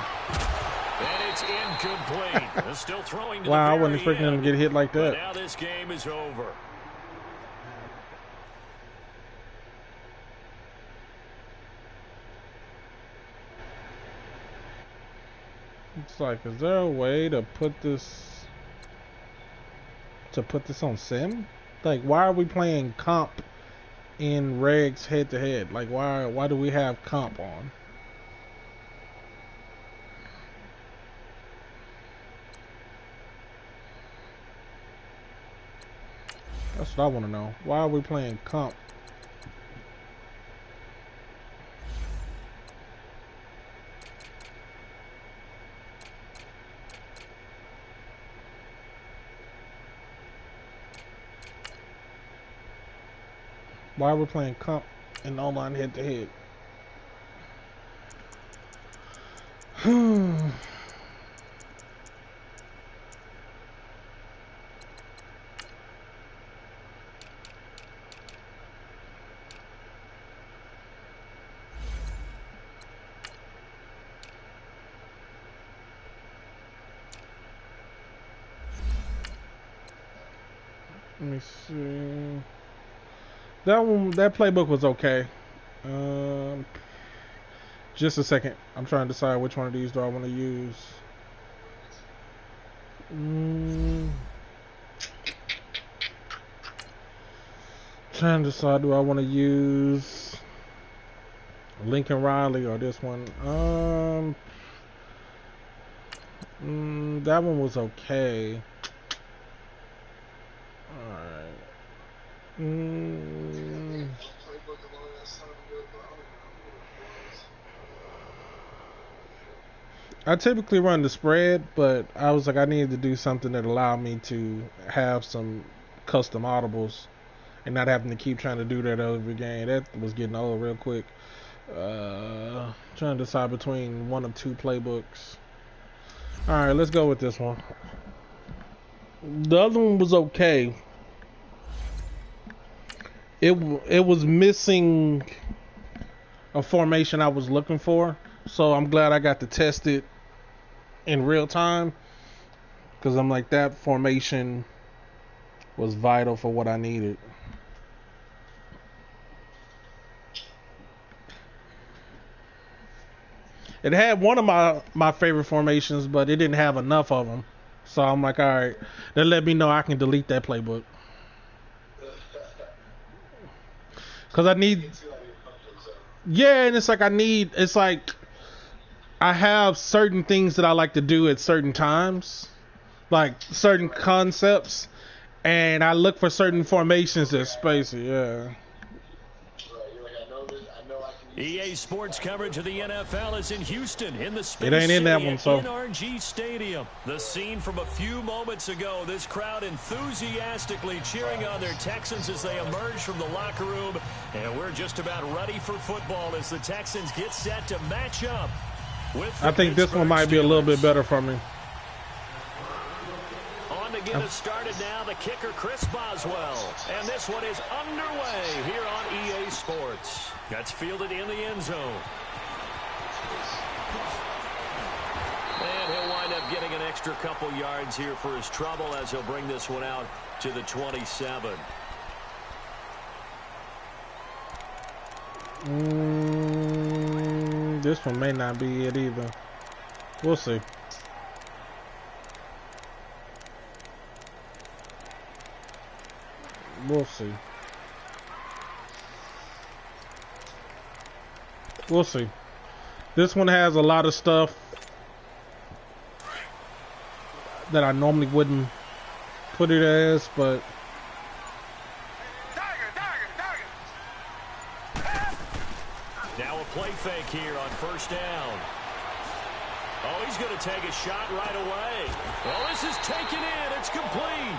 And it's incomplete. Still throwing to Wow, I the wasn't expecting him to get hit like that. But now this game is over. It's like, is there a way to put this on sim? Like, why are we playing comp in regs head to head? Like, why do we have comp on? That's what I want to know. Why are we playing comp? Why we're playing comp and online head to head? Let me see. That playbook was okay. Just a second. I'm trying to decide which one of these do I want to use. Trying to decide, do I want to use Lincoln Riley or this one? That one was okay. I typically run the spread, but I was like, I needed to do something that allowed me to have some custom audibles and not having to keep trying to do that every game. That was getting old real quick. Trying to decide between one of two playbooks. Alright, let's go with this one. The other one was okay. It was missing a formation I was looking for, so I'm glad I got to test it in real time, because I'm like, that formation was vital for what I needed. It had one of my favorite formations, but it didn't have enough of them, so I'm like, all right, that let me know I can delete that playbook. Because I need, yeah, and it's like I have certain things that I like to do at certain times, like certain concepts, and I look for certain formations that space it, yeah. EA Sports coverage of the NFL is in Houston in the Space It ain't in that one, so NRG Stadium. The scene from a few moments ago. This crowd enthusiastically cheering on their Texans as they emerge from the locker room. And we're just about ready for football as the Texans get set to match up with the I think this one might be a little bit better for me. On to get us started now, the kicker Chris Boswell. And this one is underway here on EA Sports. That's fielded in the end zone. And he'll wind up getting an extra couple yards here for his trouble as he'll bring this one out to the 27. This one may not be it either. We'll see. We'll see. We'll see. This one has a lot of stuff that I normally wouldn't put it as, but now a play fake here on first down. Oh, he's going to take a shot right away. Well, this is taken in. It's complete.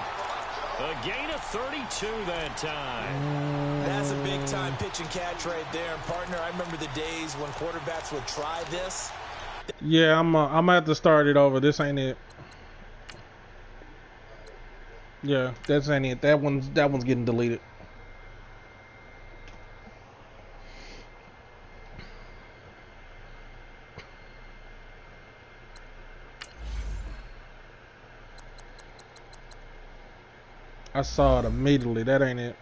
A gain of 32 that time. That's a big-time pitch and catch right there. And, partner, I remember the days when quarterbacks would try this. yeah, I'm gonna have to start it over. This ain't it. Yeah, that's ain't it. That one's getting deleted. I saw it immediately. That ain't it.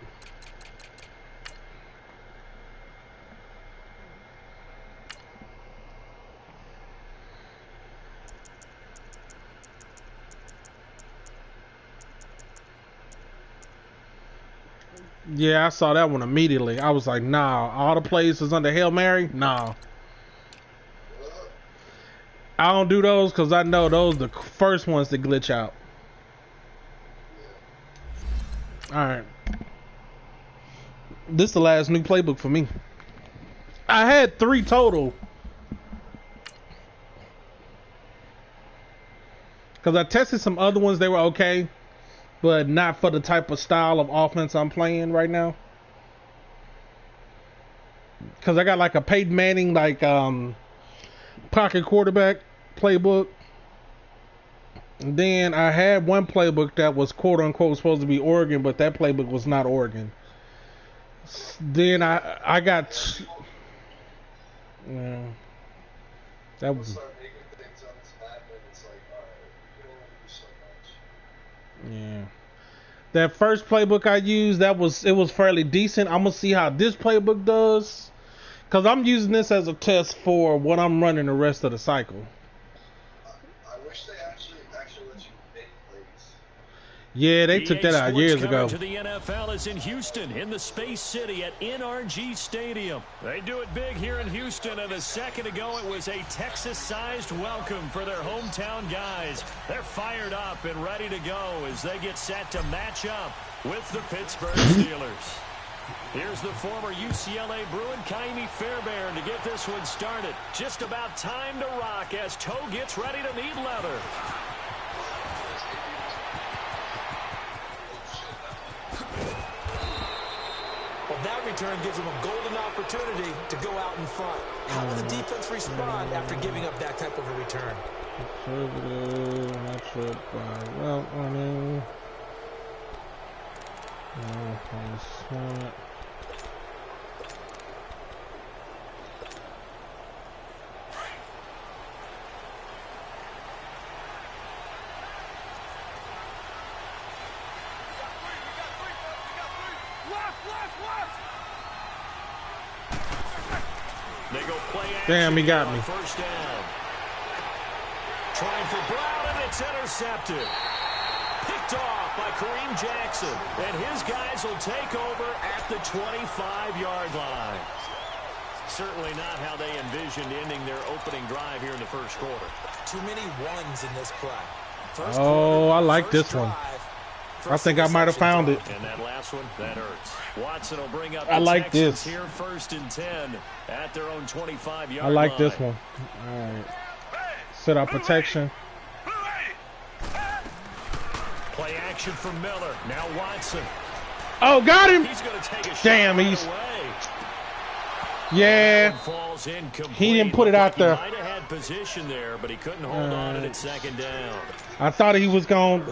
Yeah, I saw that one immediately. I was like, nah, all the plays is under Hail Mary? Nah. I don't do those because I know those are the first ones to glitch out. Alright. This is the last new playbook for me. I had 3 total. Because I tested some other ones, they were okay. But not for the type of style of offense I'm playing right now. Because I got like a Peyton Manning, like, pocket quarterback playbook. And then I had one playbook that was quote unquote supposed to be Oregon, but that playbook was not Oregon. Then I got, yeah, that was, yeah. That first playbook I used, it was fairly decent. I'm gonna see how this playbook does, cause I'm using this as a test for what I'm running the rest of the cycle. Yeah, they took that out years ago. To the NFL is in Houston, in the Space City at NRG Stadium. They do it big here in Houston, and a second ago it was a Texas-sized welcome for their hometown guys. They're fired up and ready to go as they get set to match up with the Pittsburgh Steelers. Here's the former UCLA Bruin, Kaimi Fairbairn, to get this one started. Just about time to rock as Toe gets ready to meet leather. Well, that return gives them a golden opportunity to go out in front. How will the defense respond after giving up that type of a return? Conservative, matchup by route running. They go play action. Damn, he got me. First down. Trying for Brown, and it's intercepted. Picked off by Kareem Jackson. And his guys will take over at the 25-yard line. Certainly not how they envisioned ending their opening drive here in the first quarter. Too many ones in this play. Oh, I like this one. I think I might have found it. And that last one, that hurts. Watson will bring up I like Texans this. Here first and 10 at their own 25-yard line. I like this one. All right. Set up protection. Play action from Miller. Now Watson. Oh, got him. He's going to take a shot. Damn, right he's. away. Yeah. Falls incomplete. He didn't put it out there. He might have had position there, but he couldn't hold on to it second down. I thought he was going to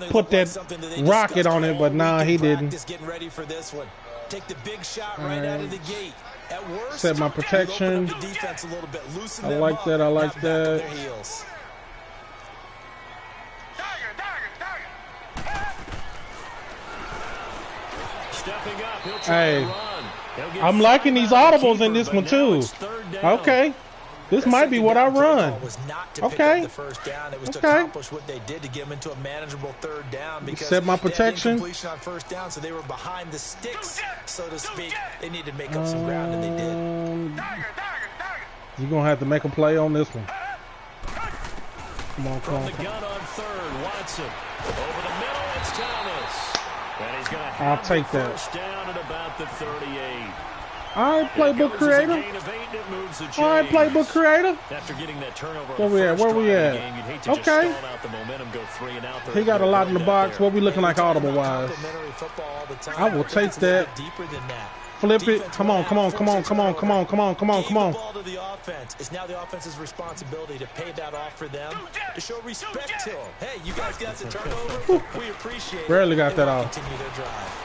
put that rocket on it, but nah, he didn't. Getting ready for this one. Take the big shot right out of the gate. At worst, set my protection. The defense a little bit. Loosen I them like up, that. I like back on their that. heels. Stepping up, he'll try to run. I'm liking these audibles in this one too. Okay. This might be what I run. Okay. Okay. Set my protection. On first down, so they were behind the sticks, so to speak. They needed to make up some ground, and they did. You're gonna have to make a play on this one. Come on, come on. From the gun on third, Watson over the middle. It's Thomas. And he's going to I'll have take the that. first down at about the 38. All right, playbook creator. All right, playbook creator. After getting that turnover Where we at? Where we at? Okay. He got a lot in the box. What we looking like audible wise? I will take that. Flip it. Come on, come on, come on, come on, come on, come on, come on, come on. It's now the offense's responsibility to pay that off for them, to show respect to them. Hey, you guys got the turnover. We appreciate it. Barely got that off. Continue their drive.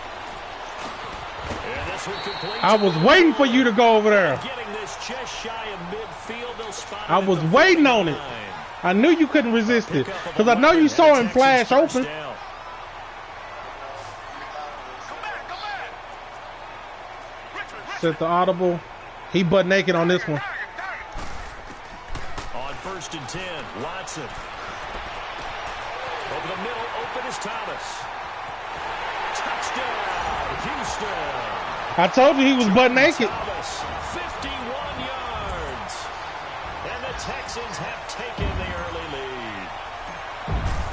I was waiting for you to go over there. I was waiting on it. I knew you couldn't resist it because I know you saw him flash open. Set the audible. He butt naked on this one. On 1st and 10, Watson. Over the middle, open is Thomas. Touchdown, Houston. I told you he was butt naked. Thomas, 51 yards. And the Texans have taken the early lead.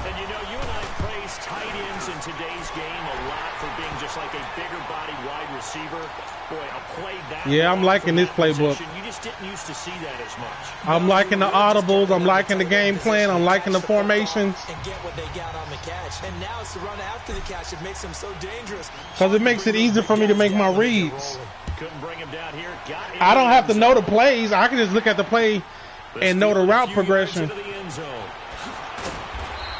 And you know, you and I praised tight ends in today's game a lot for being just like a bigger body wide receiver. Boy, a play that. Yeah, I'm liking this playbook. You just didn't used to see that as much. I'm liking the audibles. I'm liking the game plan. I'm liking the formations. And get what they got on the catch. And now it's the run after the catch that makes them so dangerous. Because it makes it easier for me to make my reads. Couldn't bring him down here. I don't have to know the plays. I can just look at the play and know the route progression.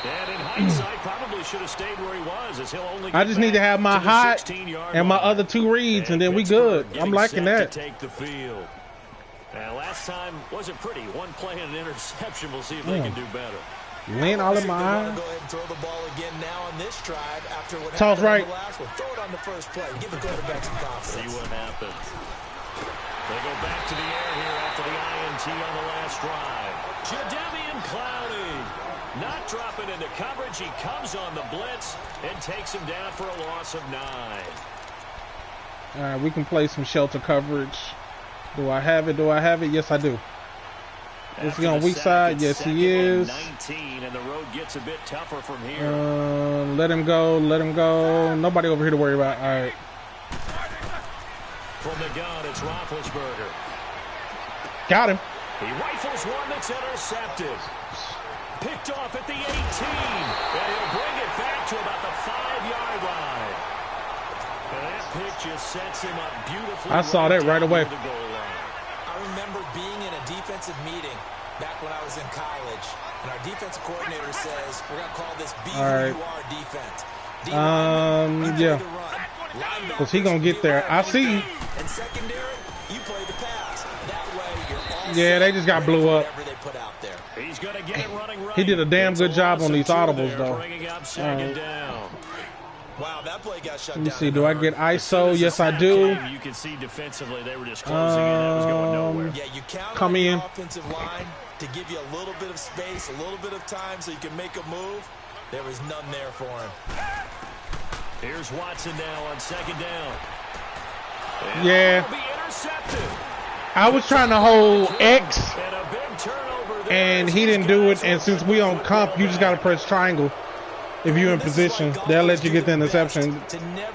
And in hindsight, probably should have stayed where he was, as he'll only I just need to have my hot and my other two reads, and then we good. I'm liking that. Take the field. Last time wasn't pretty. One play and an interception. We'll see if they can do better. Lint all in my eyes. Go ahead and throw the ball again now on this drive after what Toss happened right. on the last one. Throw it on the first play. Give the quarterback some confidence. See what happens. They go back to the air here after the INT on the last drive. Jadeveon Clowney not dropping into coverage. He comes on the blitz and takes him down for a loss of 9. All right, we can play some shelter coverage. Do I have it? Do I have it? Yes, I do. Is he on weak side? Yes, he is. 19, and the road gets a bit tougher from here. Let him go. Let him go. Nobody over here to worry about. All right. From the gun, it's Roethlisberger. Got him. He rifles one that's intercepted. Picked off at the 18. And he'll bring it back to about the 5-yard line. And that pick just sets him up beautifully. I saw that right away. I remember being in a defensive meeting back when I was in college, and our defensive coordinator says, we're going to call this BUR defense. Yeah. Because he going to get there. I see you. And secondary, you play the pass. That way you're all Yeah, they just got blew up. they put out there. He's going to get it running right. He did a damn good job on these audibles, though. Bringing up second down. Wow, that play got shut down. Let me see. Do I get ISO? Yes, I do. You can see defensively they were just closing in. That was going nowhere. Yeah, you count Come on in. the offensive line to give you a little bit of space, a little bit of time so you can make a move. There was none there for him. Here's Watson now on second down. Yeah. I was trying to hold X, and he didn't do it. And since we on comp, you just got to press triangle. If you're in position, they'll let you get the interception.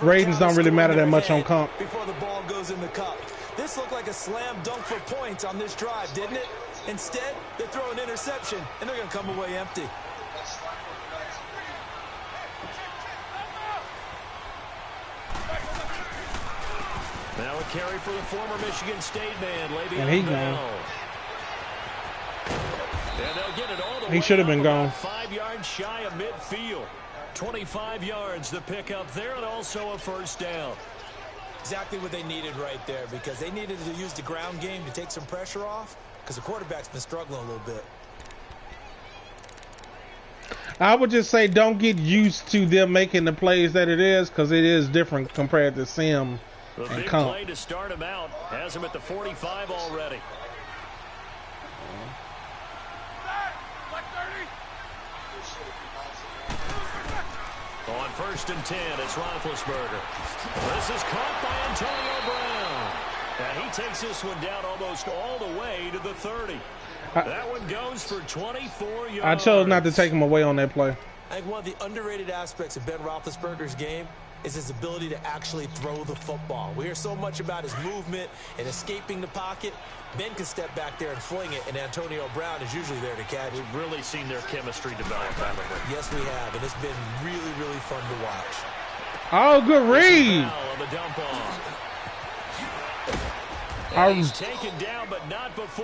Ratings don't really matter that much on comp. Before the ball goes in the cup. This looked like a slam dunk for points on this drive, didn't it? Instead, they throw an interception, and they're going to come away empty. Now a carry for the former Michigan State man, Le'Veon And he Bell. gone. And they'll get it all the He way should have been up gone. about 5 yards shy of midfield. 25 yards the pickup there, and also a first down. Exactly what they needed right there, because they needed to use the ground game to take some pressure off, because the quarterback's been struggling a little bit. I would just say don't get used to them making the plays that it is, because it is different compared to sim The and big comp. play to start him out. Has him at the 45 already. On 1st and 10, it's Roethlisberger. This is caught by Antonio Brown. And he takes this one down almost all the way to the 30. That one goes for 24 yards. I chose not to take him away on that play. I think one of the underrated aspects of Ben Roethlisberger's game is his ability to actually throw the football. We hear so much about his movement and escaping the pocket. Ben can step back there and fling it, and Antonio Brown is usually there to catch. We've really seen their chemistry develop, haven't we? Yes, we have, and it's been really, really fun to watch. Oh, good read.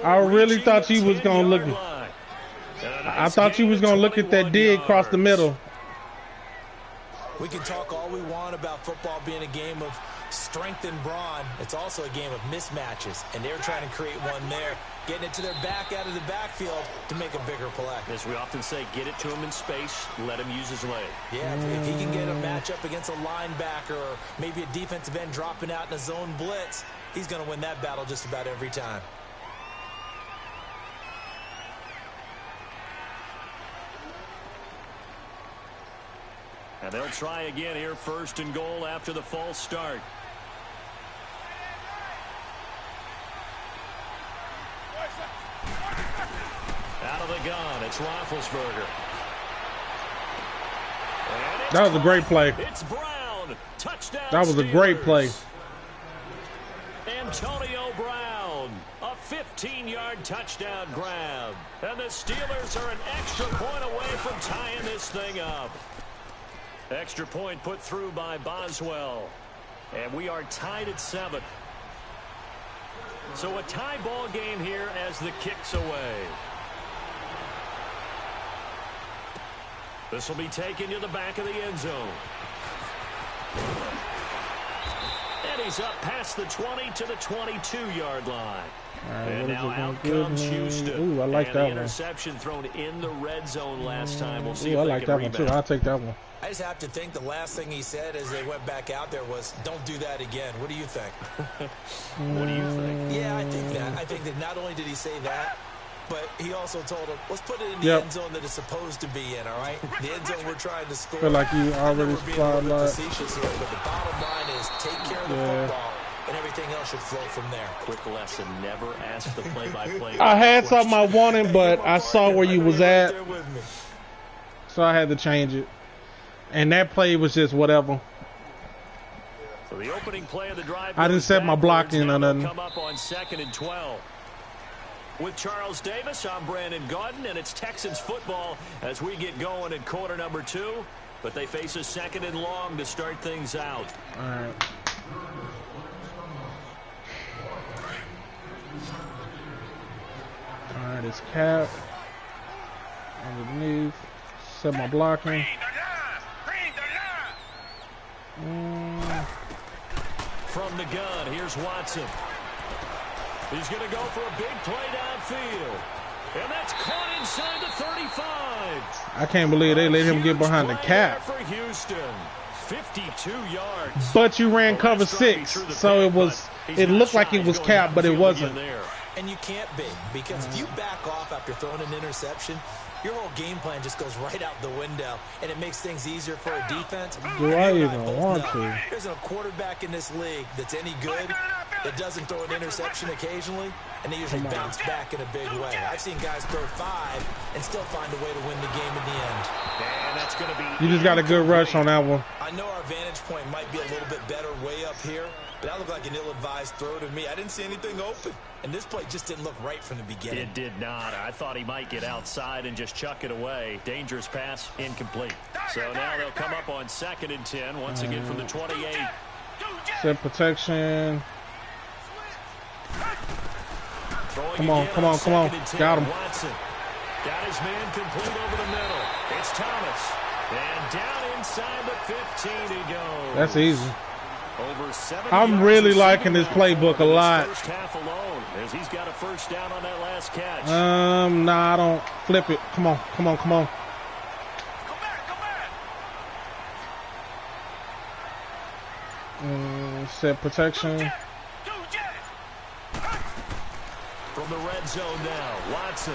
I really thought you was going to look. I thought you was going to look at that dig across the middle. We can talk all we want about football being a game of strength and brawn. It's also a game of mismatches, and they're trying to create one there, getting it to their back out of the backfield to make a bigger play. As we often say, get it to him in space, let him use his leg. Yeah, if he can get a matchup against a linebacker or maybe a defensive end dropping out in a zone blitz, he's going to win that battle just about every time. And they'll try again here, first and goal after the false start. Out of the gun, it's Roethlisberger. That was a great play. It's Brown. Touchdown. That was a great play. Antonio Brown, a 15-yard touchdown grab. And the Steelers are an extra point away from tying this thing up. Extra point put through by Boswell. And we are tied at 7. So a tie ball game here as the kick's away. This will be taken to the back of the end zone. And he's up past the 20 to the 22-yard line. Right, and now out comes Houston. Ooh, I like that one. Interception thrown in the red zone last time. We'll see Ooh, if I they like can that rebound. one too. I'll take that one. I just have to think the last thing he said as they went back out there was, don't do that again. What do you think? What do you think? Yeah, I think that. I think that not only did he say that, but he also told him, let's put it in the end zone that it's supposed to be in, all right? The end zone we're trying to score. I feel like you already spotted that. Facetious here, but the bottom line is take care of the football, and everything else should flow from there. Quick lesson, never ask the play-by-play. I had something I wanted, but I saw where you was at, so I had to change it. And that play was just whatever. So the opening play of the drive. I didn't set my block in or nothing. Come up on 2nd and 12. With Charles Davis, I'm Brandon Gaudin, and it's Texans football as we get going in quarter number 2. But they face a 2nd and long to start things out. All right. All right, it's Cap. Underneath. Set my blocking. From the gun, here's Watson. He's going to go for a big play downfield. And that's caught inside the 35. I can't believe they let him get behind the cap. For Houston, 52 yards. But you ran cover 6, so it looked like it was cap, but it wasn't. And you can't be, because if you back off after throwing an interception, your whole game plan just goes right out the window, and it makes things easier for a defense. Do I even want to? There's a quarterback in this league that's any good that doesn't throw an interception occasionally, and they usually bounce back in a big way. I've seen guys throw 5 and still find a way to win the game in the end. And that's going to be. You just got a good rush on that one. I know our vantage point might be a little bit better way up here, but that looked like an ill-advised throw to me. I didn't see anything open, and this play just didn't look right from the beginning. It did not. I thought he might get outside and just chuck it away. Dangerous pass, incomplete. So now they'll come up on 2nd and 10, once again from the 28. Set protection. Come on. Got him. Watson got his man complete over the middle. It's Thomas. And down inside the 15 he goes. That's easy. Over 70 I'm really liking this playbook a lot. First half alone, as he's got a first down on that last catch. Nah, I don't. Flip it. Come on. Go back. Set protection. From the red zone now, Watson.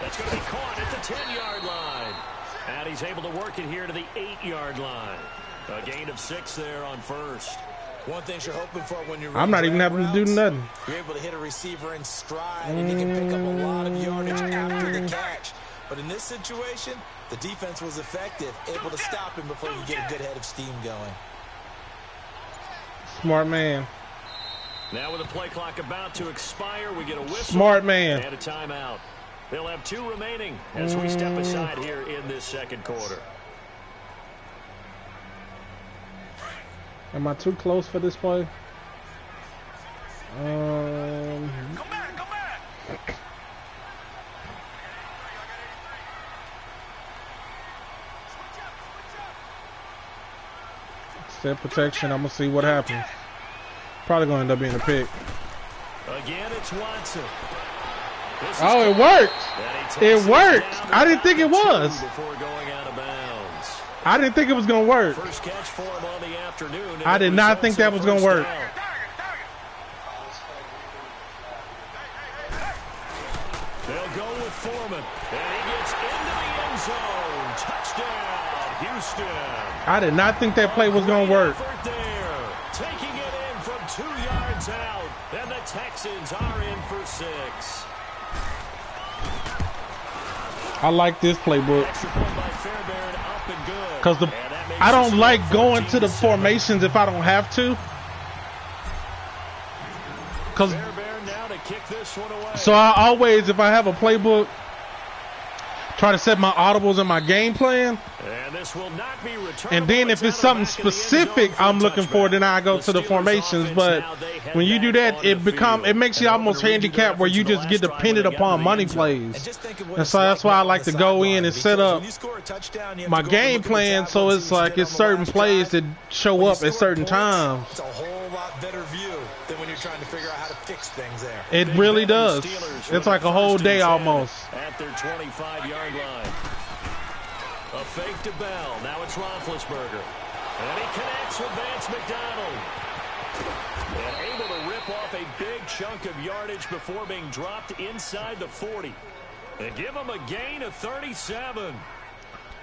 That's going to be caught at the 10-yard line. And he's able to work it here to the 8-yard line. A gain of 6 there on first. One thing you're hoping for when you're I'm not even having to do nothing. You're able to hit a receiver in stride, and you can pick up a lot of yardage after the catch. But in this situation, The defense was effective, able to stop him before you get a good head of steam going. Smart man. Now with the play clock about to expire, we get a whistle. Smart man. And a timeout. They'll have 2 remaining as we step aside here in this second quarter. Am I too close for this play? Come back. Step protection. I'm gonna see what happens. Probably gonna end up being a pick. Again, it's Watson. Oh, it worked. It worked. I didn't think it was. Before going out of bounds. I didn't think it was gonna work. First catch for him on the afternoon. I did not think that was gonna work. They'll go with Foreman, and he gets into the end zone. Touchdown, Houston. I did not think that play was gonna work. There, taking it in from 2 yards out, and the Texans are in for 6. I like this playbook because I don't like going to the formations if I don't have to. So I always, if I have a playbook, try to set my audibles and my game plan. And then if it's something specific I'm looking for, then I go to the formations. But when you do that, it makes you almost handicapped where you just get dependent upon money plays. And so that's why I like to go in and set up my game plan so it's like it's certain plays that show up at certain times. It's a whole lot better view than when you're trying to figure out how to fix things there. It really does. It's like a whole day almost. At their 25-yard line. A fake to Bell. Now it's Roethlisberger. And he connects with Vance McDonald. And able to rip off a big chunk of yardage before being dropped inside the 40. And give him a gain of 37.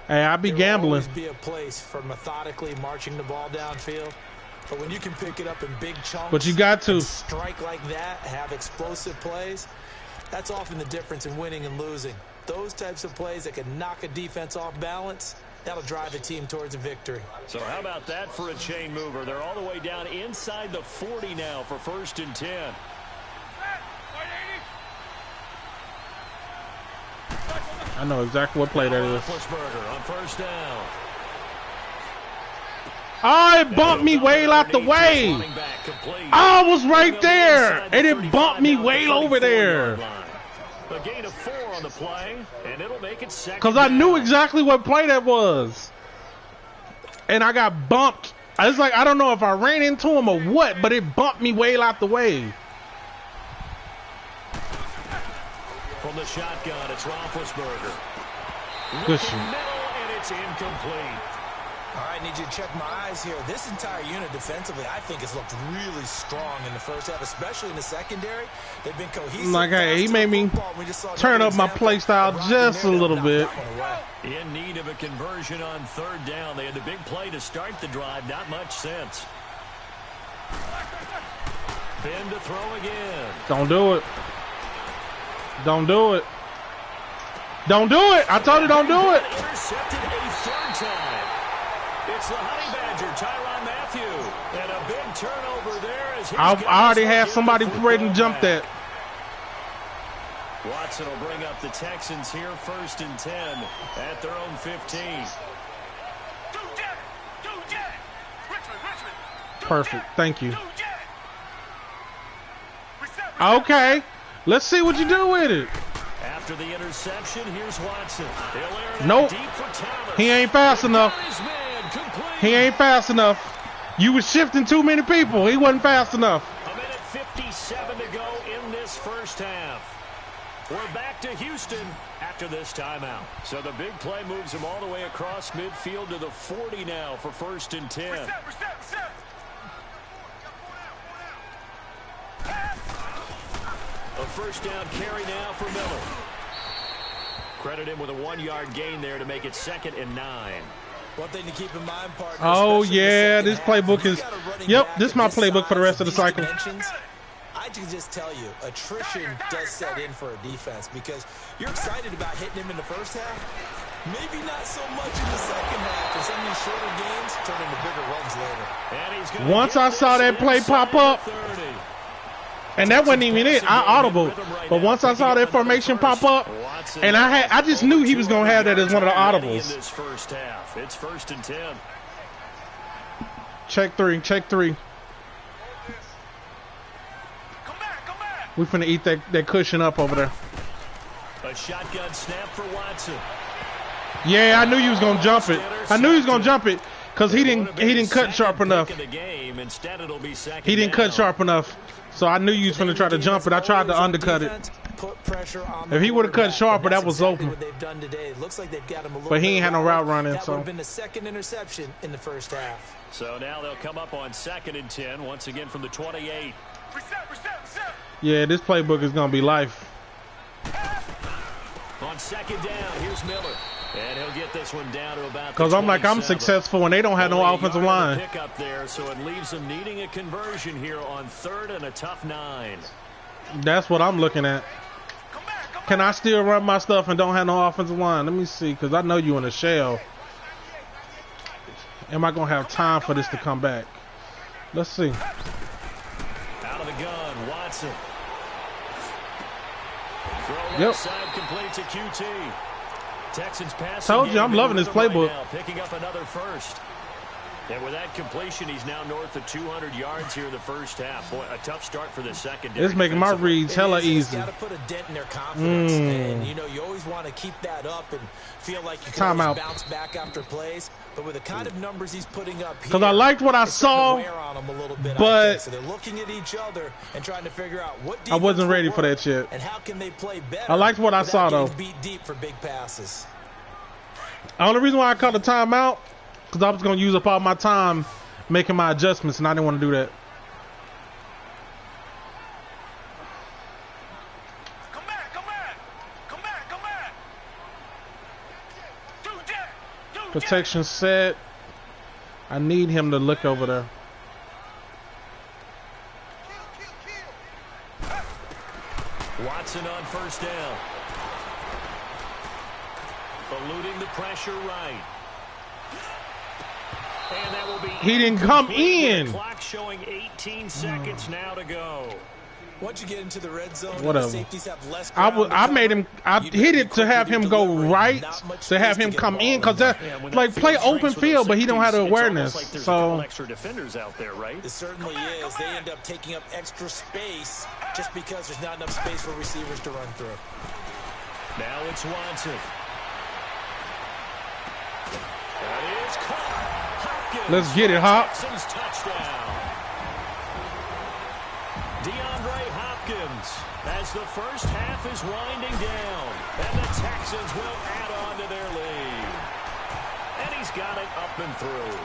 Hey, I be gambling. There will always be a place for methodically marching the ball downfield. But when you can pick it up in big chunks, but you got to strike like that, have explosive plays, that's often the difference in winning and losing. Those types of plays that can knock a defense off balance, that'll drive a team towards a victory. So how about that for a chain mover? They're all the way down inside the 40 now for 1st and 10. I know exactly what play that is. Roethlisberger on 1st down. Oh, it bumped me way out the way. I was right there, and it bumped me way over there. A gain of 4 on the play, and it'll make it 2nd. Because I knew exactly what play that was. And I got bumped. It's like, I don't know if I ran into him or what, but it bumped me way out the way. From the shotgun, it's Roethlisberger. Good shit. And it's incomplete. All right, need you to check my eyes here. This entire unit defensively, I think, has looked really strong in the first half, especially in the secondary. They've been cohesive. Like, hey, he made me turn up my play style just a little bit. In need of a conversion on 3rd down. They had the big play to start the drive. Not much sense. Ben to throw again. Don't do it. Don't do it. Don't do it. I told you don't do it. Intercepted a 3rd time. It's the Honey Badger, Tyrann Mathieu. And a big turnover there. As I already had somebody ready to jump that. Watson will bring up the Texans here 1st and 10 at their own 15. Perfect. Thank you. Okay. Let's see what you do with it. After the interception, here's Watson. Nope. He ain't fast enough. He ain't fast enough. You was shifting too many people. He wasn't fast enough. A minute 57 to go in this first half. We're back to Houston after this timeout. So the big play moves him all the way across midfield to the 40 now for 1st and 10. A 1st down carry now for Miller. Credit him with a 1-yard gain there to make it 2nd and 9. One thing to keep in mind, partner. Oh, yeah, this playbook is... Yep, this is my playbook for the rest of the cycle. I can just tell you, attrition does set in for a defense because you're excited about hitting him in the first half. Maybe not so much in the second half. And some of these shorter games turn into bigger runs later. And he's gonna Once I saw that play pop up, and that wasn't even it. I audible, but once I saw that formation pop up, and I just knew he was gonna have that as one of the audibles. In this first half, it's 1st and 10. Check three. We finna eat that cushion up over there. A shotgun snap for Watson. Yeah, I knew he was gonna jump it. Cause he didn't cut sharp enough. He didn't cut sharp enough. So I knew you was gonna try to jump it. I tried to undercut it. If he would have cut sharper, that was open. But he ain't had no route running, so. That would have been the second interception in the first half. So now they'll come up on 2nd and 10, once again from the 28. Yeah, this playbook is gonna be life. On 2nd down, here's Miller. And he'll get this one down to about. Because I'm like, I'm successful and they don't have no offensive line. Pick up there, so it leaves them needing a conversion here on 3rd and a tough 9. That's what I'm looking at. Can I still run my stuff and don't have no offensive line? Let me see, because I know you in a shell. Am I going to have time for this to come back? Let's see. Out of the gun, Watson. Yep. Side complete to QT. Texans pass. Told you, I'm loving this playbook. Right now, picking up another first. And with that completion, he's now north of 200 yards here in the first half. Boy, a tough start for the secondary. It's making my reads hella easy. Got to put a dent in their confidence, and you know you always want to keep that up and feel like you can always bounce back after plays. But with the kind of numbers he's putting up here, because I liked what I saw, but so they're looking at each other and trying to figure out what I wasn't ready for that shit. And how can they play better? I liked what I saw though. Beat deep for big passes. The only reason why I called the timeout, because I was going to use up all my time making my adjustments, and I didn't want to do that. Come back. Protection set. I need him to look over there. Watson on 1st down. Eluding the pressure right. And that will be. He didn't come in. Clock showing 18 seconds now to go. Once you get into the red zone, whatever. The safeties have less I made him. I hit it to have him go right, to have him come in, because that like play open field, but he don't have the awareness. Like so extra defenders out there, right? It certainly is. They end up taking up extra space just because there's not enough space for receivers to run through. Now it's Watson. That is caught. Hopkins. Let's get it, Hop. Texans touchdown. DeAndre Hopkins, as the first half is winding down, and the Texans will add on to their lead. And he's got it up and through.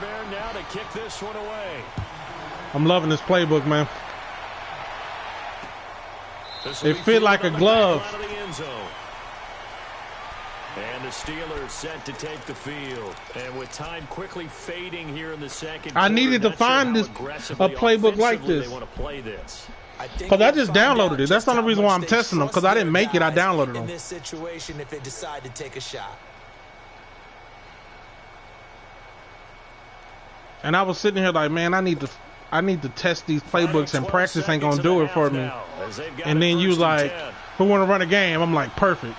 Bear now to kick this one away. I'm loving this playbook, man. It fit like a glove. And the Steelers set to take the field. And with time quickly fading here in the second I needed to find a playbook like this. Because I just downloaded it. That's the only reason why I'm testing them, because I didn't make it. I downloaded them. In this situation, if they decide to take a shot. And I was sitting here like, man, I need to test these playbooks, and practice ain't gonna do it for me. And then you like, who want to run a game? I'm like, perfect.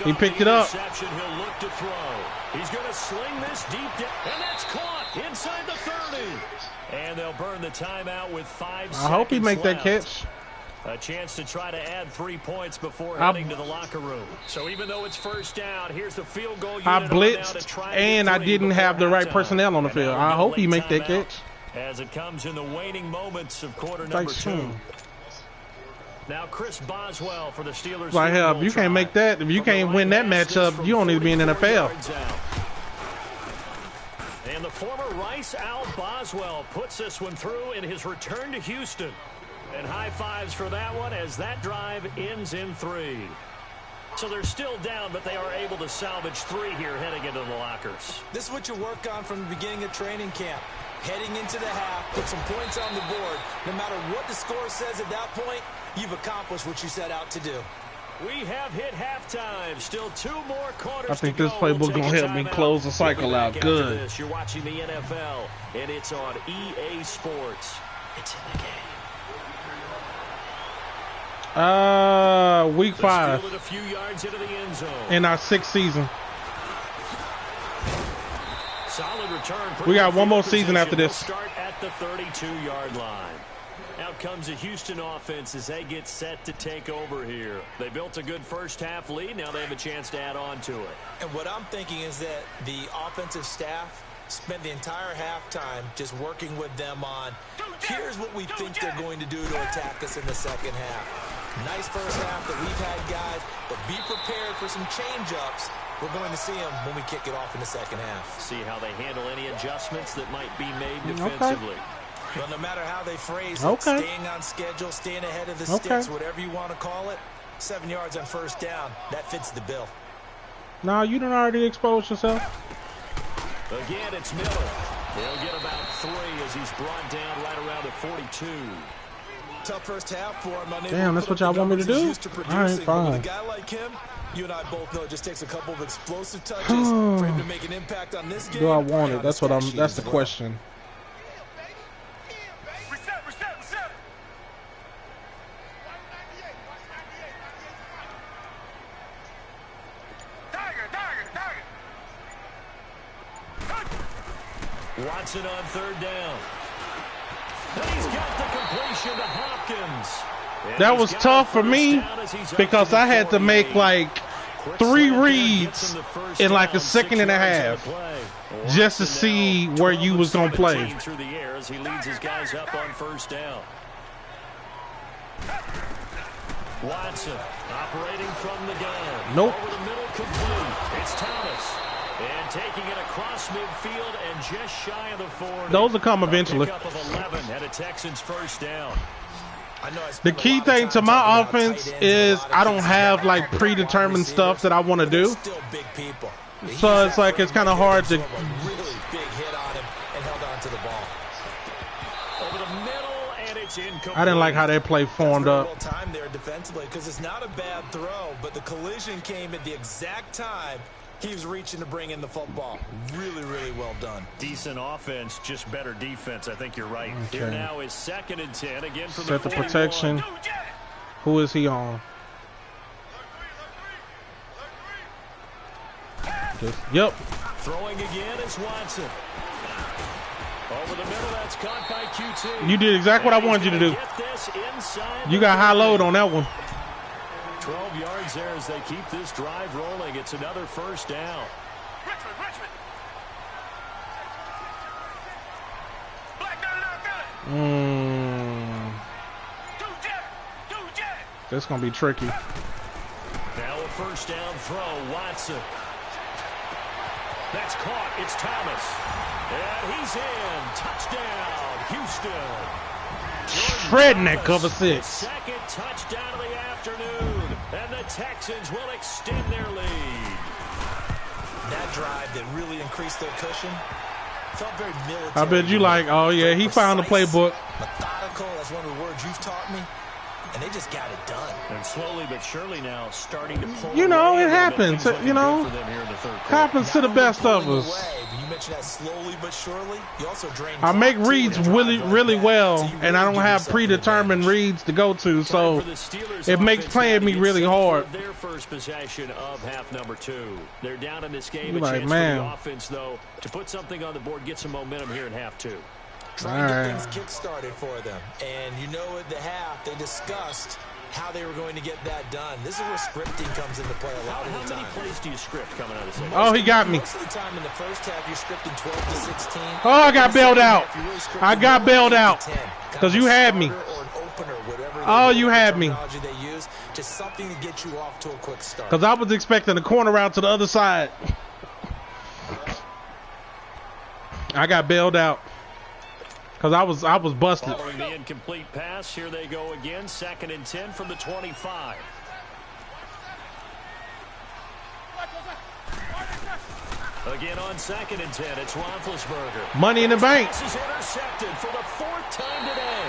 He picked it up. He'll look to throw. He's going to sling this deep down, and that's caught inside the 30. And they'll burn the timeout with 5 seconds. I hope he make left. that catch. A chance to try to add 3 points before heading to the locker room. So even though it's first down, here's the field goal. I blitzed, and I didn't have the right personnel on the field. I hope he make that catch. As it comes in the waning moments of quarter number 2. Now Chris Boswell for the Steelers. Like hell, if you can't make that, if you can't win that matchup, you don't need to be in the NFL. And the former Rice Al Boswell puts this one through in his return to Houston. And high fives for that one as that drive ends in 3. So they're still down, but they are able to salvage 3 here heading into the lockers. This is what you work on from the beginning of training camp. Heading into the half, put some points on the board. No matter what the score says at that point, you've accomplished what you set out to do. We have hit halftime. Still 2 more quarters. I think this playbook gonna help me close the cycle out good. You're watching the NFL, and it's on EA Sports. It's in the game. Week 5 a few yards into the end zone. in our 6th season. Solid return. We got one more season after this. Start at the 32-yard line. Out comes the Houston offense as they get set to take over here. They built a good first half lead. Now they have a chance to add on to it. And what I'm thinking is that the offensive staff spent the entire halftime just working with them on, here's what we think they're going to do to attack us in the second half. Nice first half that we've had, guys, but be prepared for some change-ups. We're going to see them when we kick it off in the second half. See how they handle any adjustments that might be made defensively. Okay. Well, no matter how they phrase it, staying on schedule, staying ahead of the sticks, whatever you want to call it, 7 yards on first down, that fits the bill. No, you done already exposed yourself. Again, it's Miller. He'll get about 3 as he's brought down right around the 42. Tough first half for him. Damn, that's what y'all want me to do? All right, fine. With a guy like him, you and I both know it just takes a couple of explosive touches for him to make an impact on this game. Do I want it? That's the question. Watson on third down. And he's got the completion to Hopkins. And that was tough for me because I had to make like 3 reads in like a second and a half just to see where you was going to play. Through the air as he leads his guys up on first down. Watson operating from the gun. Nope. Over the middle, complete. It's Thomas. And taking it across midfield and just shy of the 40. Those will come eventually. Pick up of 11 and a Texans first down. The key thing to my offense is I don't have like predetermined stuff that I want to do. So it's like it's kind of hard to. Really big hit on him and held on to the ball. Over the middle, and it's incomplete. I didn't like how that play formed up. Well timed there defensively because it's not a bad throw, but the collision came at the exact time he was reaching to bring in the football. Really, really well done. Decent offense, just better defense. I think you're right. Okay. Here now is 2nd and 10 again from Set the 41. protection. Who is he on? Yep. Throwing again is Watson. Over the middle, that's caught by QT. You did exactly what I wanted you to do. You got high load on that one. 12 yards there as they keep this drive rolling. It's another first down. Richmond. That's going to be tricky. Now a first down throw, Watson. That's caught. It's Thomas. And he's in. Touchdown, Houston. Shredding that cover 6. Second touchdown of the afternoon. And the Texans will extend their lead. That drive that really increased their cushion felt very military. I bet you like, oh yeah, he found the playbook. Methodical, that's one of the words you've taught me. And they just got it done. And slowly but surely now starting to pull. You know, away it happens. You know, happens to the best of us. You mentioned that slowly but surely. You also drain. I make reads really well, and I don't have predetermined reads to go to, so it makes playing me really hard. Their first possession of half number 2. They're down in this game. You're a like, chance man. for the offense, though, to put something on the board, get some momentum here in half 2. Trying to get things kick-started for them. And you know at the half, they discussed how they were going to get that done. This is where scripting comes into play a lot of the time. How many plays do you script coming out of the second? Oh, he got me. Most of the time in the first half, you're scripting 12 to 16. Oh, I got bailed out. I got bailed out because you had me. Oh, you had me. Just something to get you off to a quick start. Because I was expecting a corner out to the other side. I got bailed out. Because I was busted. Following the incomplete pass, here they go again. 2nd and 10 from the 25. Again on 2nd and 10, it's Roethlisberger. Money in the bank. This is intercepted for the 4th time today.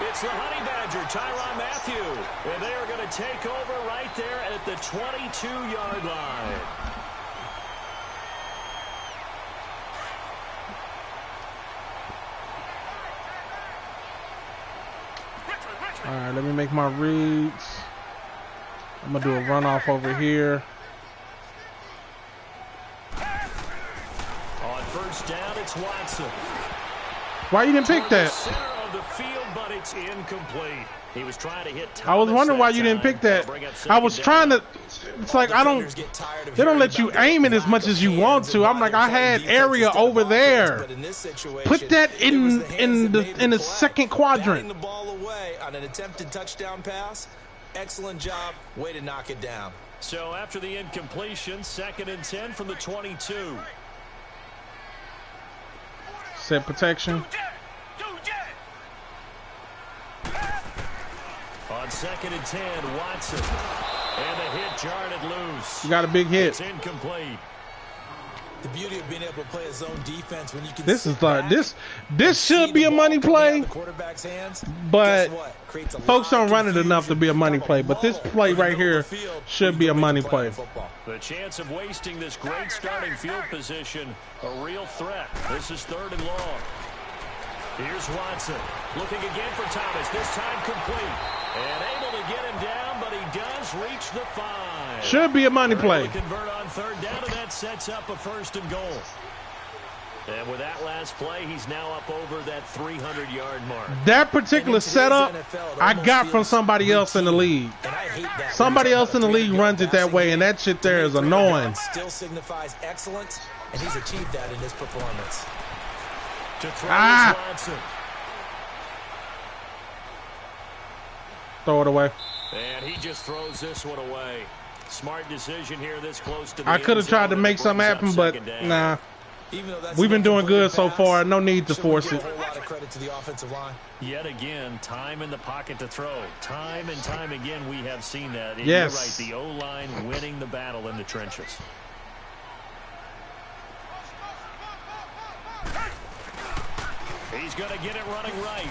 It's the Honey Badger, Tyrann Mathieu. And they are going to take over right there at the 22-yard line. All right, let me make my reads. I'm going to do a runoff over here. On 1st down, it's Watson. Why you didn't pick that? Center of the field, but it's incomplete. He was trying to hit Thomas. I was wondering why you didn't pick that. I was trying to. It's like they don't let you aim it as much as you want to. I'm like, I had area over there. Put that in the second quadrant. The ball away on an attempted touchdown pass. Excellent job. Way to knock it down. So after the incompletion, 2nd and 10 from the 22. Set protection. On 2nd and 10, Watson. And the hit jarred it loose. You got a big hit. It's incomplete. The beauty of being able to play a zone defense when you can. This is like this should be a money play, but folks don't run it enough to be a money play. But this play right here should be a money play. The chance of wasting this great starting field position, a real threat. This is 3rd and long. Here's Watson looking again for Thomas. This time complete and able to get him down, but he does reach the 5. Should be a money play. Convert on 3rd down, and that sets up a 1st and goal. And with that last play, he's now up over that 300-yard mark. That particular setup, I got from somebody else in the league. Somebody else in the league runs it that way, and that shit there is annoying. Still signifies excellence, and he's achieved that in his performance. To throw Watson. Throw it away. And he just throws this one away. Smart decision here this close to the I could have tried to make something happen, but nah. We've been doing good so far. No need to force it. A whole lot of credit to the offensive line. Yet again, time in the pocket to throw. Time and time again, we have seen that. And yes. You're right, the O-line winning the battle in the trenches. He's going to get it running right.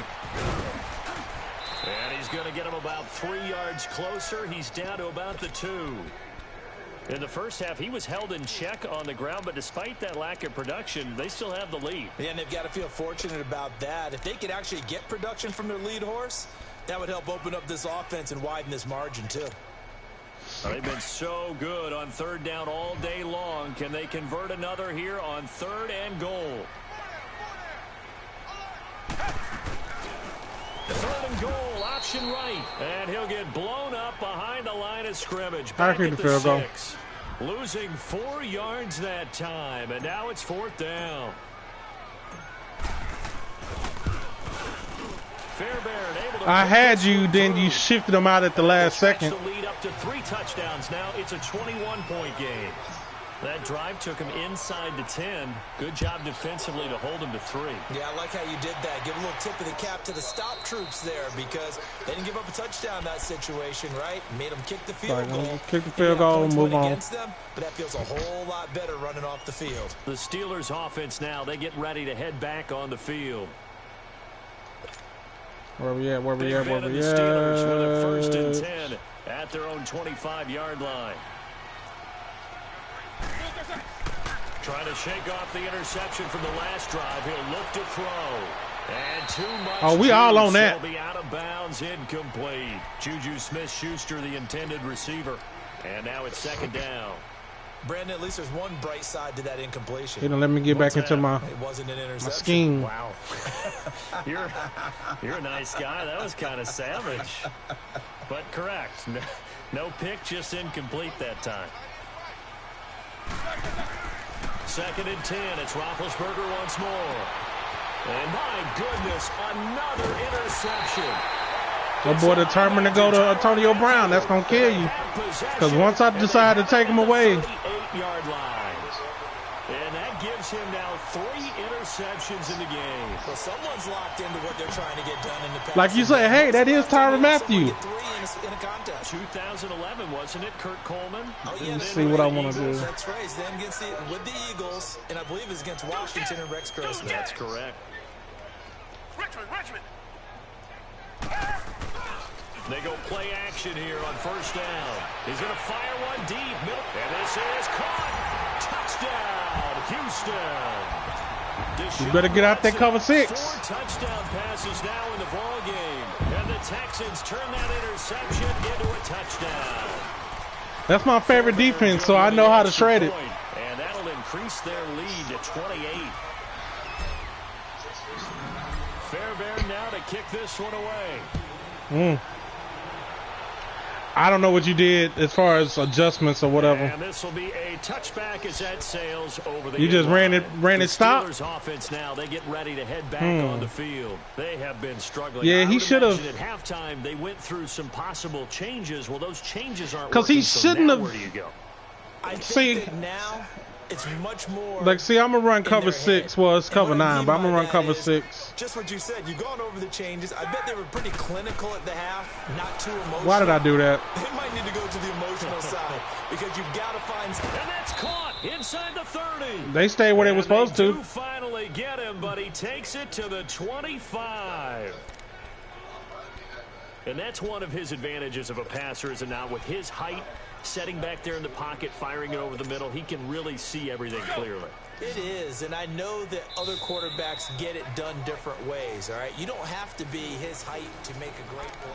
And he's going to get him about 3 yards closer. He's down to about the 2. In the first half, he was held in check on the ground, but despite that lack of production, they still have the lead. Yeah, and they've got to feel fortunate about that. If they could actually get production from their lead horse, that would help open up this offense and widen this margin, too. They've been so good on 3rd down all day long. Can they convert another here on 3rd and goal? 3rd and goal, option right. And he'll get blown up behind the line of scrimmage. Back at the 6. Losing 4 yards that time. And now it's 4th down. Fairbairn able to I had you, then you shifted them out at the last second. The lead up to 3 touchdowns now. It's a 21-point game. That drive took him inside the 10. Good job defensively to hold him to 3. Yeah, I like how you did that. Give a little tip of the cap to the stop troops there because they didn't give up a touchdown in that situation, right? Made them kick the field goal. Kick the field goal and move on. Them, but that feels a whole lot better running off the field. The Steelers offense now, they get ready to head back on the field. Where we at? Where we at? Where we at? The Steelers with a 1st and 10 at their own 25-yard line. Trying to shake off the interception from the last drive. He'll look to throw. And too much. Oh, we all on that. He'll be out of bounds, incomplete. Juju Smith-Schuster, the intended receiver. And now it's 2nd down. Brandon, at least there's one bright side to that incompletion. He didn't let me get back into my scheme. Wow. You're a nice guy. That was kind of savage. But correct. No pick, just incomplete that time. 2nd and 10. It's Roethlisberger once more. And my goodness, another interception. That boy determined to go to Antonio Brown. That's going to kill you. Because once I decide to take him away. 8-yard lines. And that gives him now 3 interceptions in the game. Well, someone's locked into what they're trying to get done in the past. Like you say, hey, that is Tyrann Mathieu. 2011, wasn't it, Kurt Coleman? Oh, yeah, Let's see what I want to do. That's right. Then against with the Eagles, and I believe it's against Washington and Rex Grossman. That's correct. Richmond. They go play action here on first down. He's going to fire one deep. And this is caught. Touchdown, Houston. You better get out there, cover 6. 4 touchdown passes now in the ball game. And the Texans turn that interception into a touchdown. That's my favorite defense, so I know how to shred it. And that'll increase their lead to 28. Fairbairn now to kick this one away. I don't know what you did as far as adjustments or whatever. And this will be a touchback as that sails over the. You just ran it stop. Steelers offense now, they get ready to head back on the field. They have been struggling. Yeah, he should have. At halftime, they went through some possible changes. Well, those changes aren't because he shouldn't have. Where do you go? I think that now it's much more. Like, see, I'm gonna run cover 6. Well, it's cover 9, but I'm gonna run cover 6. Just what you said. You've gone over the changes. I bet they were pretty clinical at the half, not too emotional. Why did I do that? They might need to go to the emotional side because you've got to find. And that's caught inside the 30. They stayed where they were supposed to. They do finally get him, but he takes it to the 25. And that's one of his advantages of a passer, is it not? With his height, setting back there in the pocket, firing it over the middle, he can really see everything clearly. It is, and I know that other quarterbacks get it done different ways, all right? You don't have to be his height to make a great play.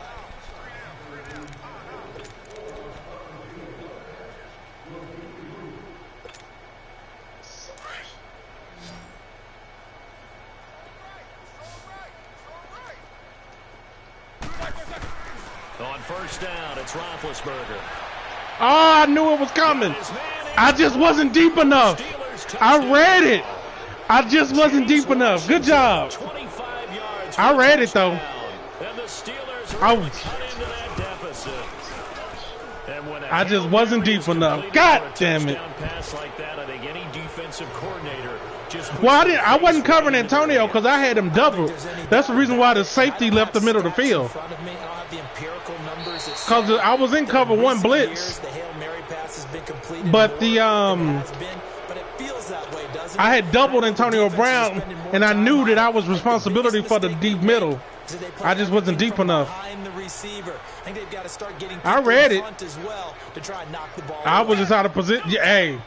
On first down, it's Roethlisberger. Oh, I knew it was coming. I just wasn't deep enough. I read it. I just wasn't deep enough. Good job. I read it, though. I just wasn't deep enough. God damn it. Well, I wasn't covering Antonio because I had him doubled. That's the reason why the safety left the middle of the field. Because I was in cover 1 blitz. But I had doubled Antonio Brown, and I knew that I was responsibility for the deep middle. I just wasn't deep enough. I read it. I was just out of position. Yeah, hey,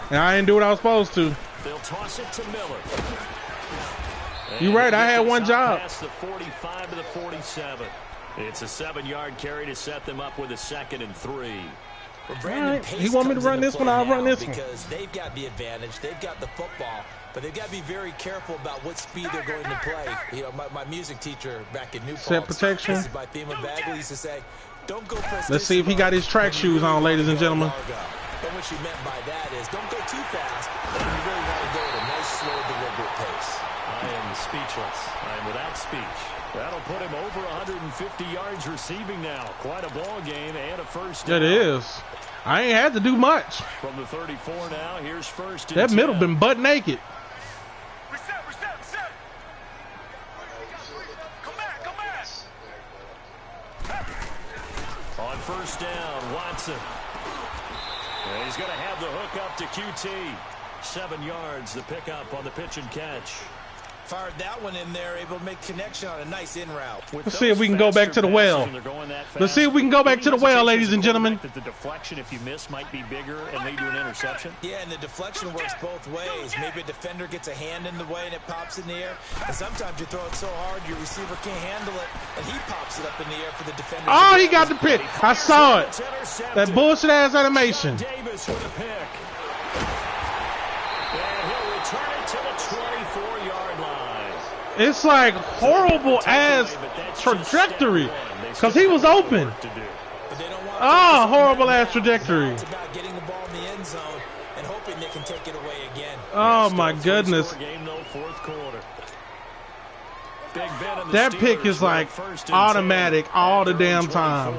and I didn't do what I was supposed to. They'll toss it to Miller. You're right. I had one job. Past the 45 to the 47. It's a 7-yard carry to set them up with a 2nd and 3. Well, right. He want me to run this one, I'll run this one. Because they've got the advantage. They've got the football. But they've got to be very careful about what speed they're going to play. You know, my music teacher back in New Paltz, set protection. This is by Thema Bagley, used to say, don't go press. Let's see if he got his track shoes on, ladies and gentlemen. But what she meant by that is don't go too fast. You really want to go at a nice, slow, deliberate pace. I am speechless. I am without speech. That'll put him over 150 yards receiving now. Quite a ball game and a first down. It is. I ain't had to do much. From the 34 now, here's first and that 10. middle been butt naked. Reset. Come back. On first down, Watson. And he's going to have the hook up to QT. 7 yards, the pickup on the pitch and catch. Fired that one in there, able to make connection on a nice in route. Let's see if we can go back to the well. Let's see if we can go back to the well, ladies and gentlemen. That the deflection, if you miss, might be bigger and lead to an interception. Yeah, and the deflection works both ways. Maybe a defender gets a hand in the way and it pops in the air. And sometimes you throw it so hard your receiver can't handle it, and he pops it up in the air for the defender. Oh, he got the pick. I saw it. That bullshit ass animation. Davis with a pick. And he'll return it to the 24-yard line. It's like horrible ass trajectory because he was open. Oh, horrible ass trajectory. It's about getting the ball in the end zone and hoping they can take it away again. Oh my goodness. That pick is like automatic all the damn time.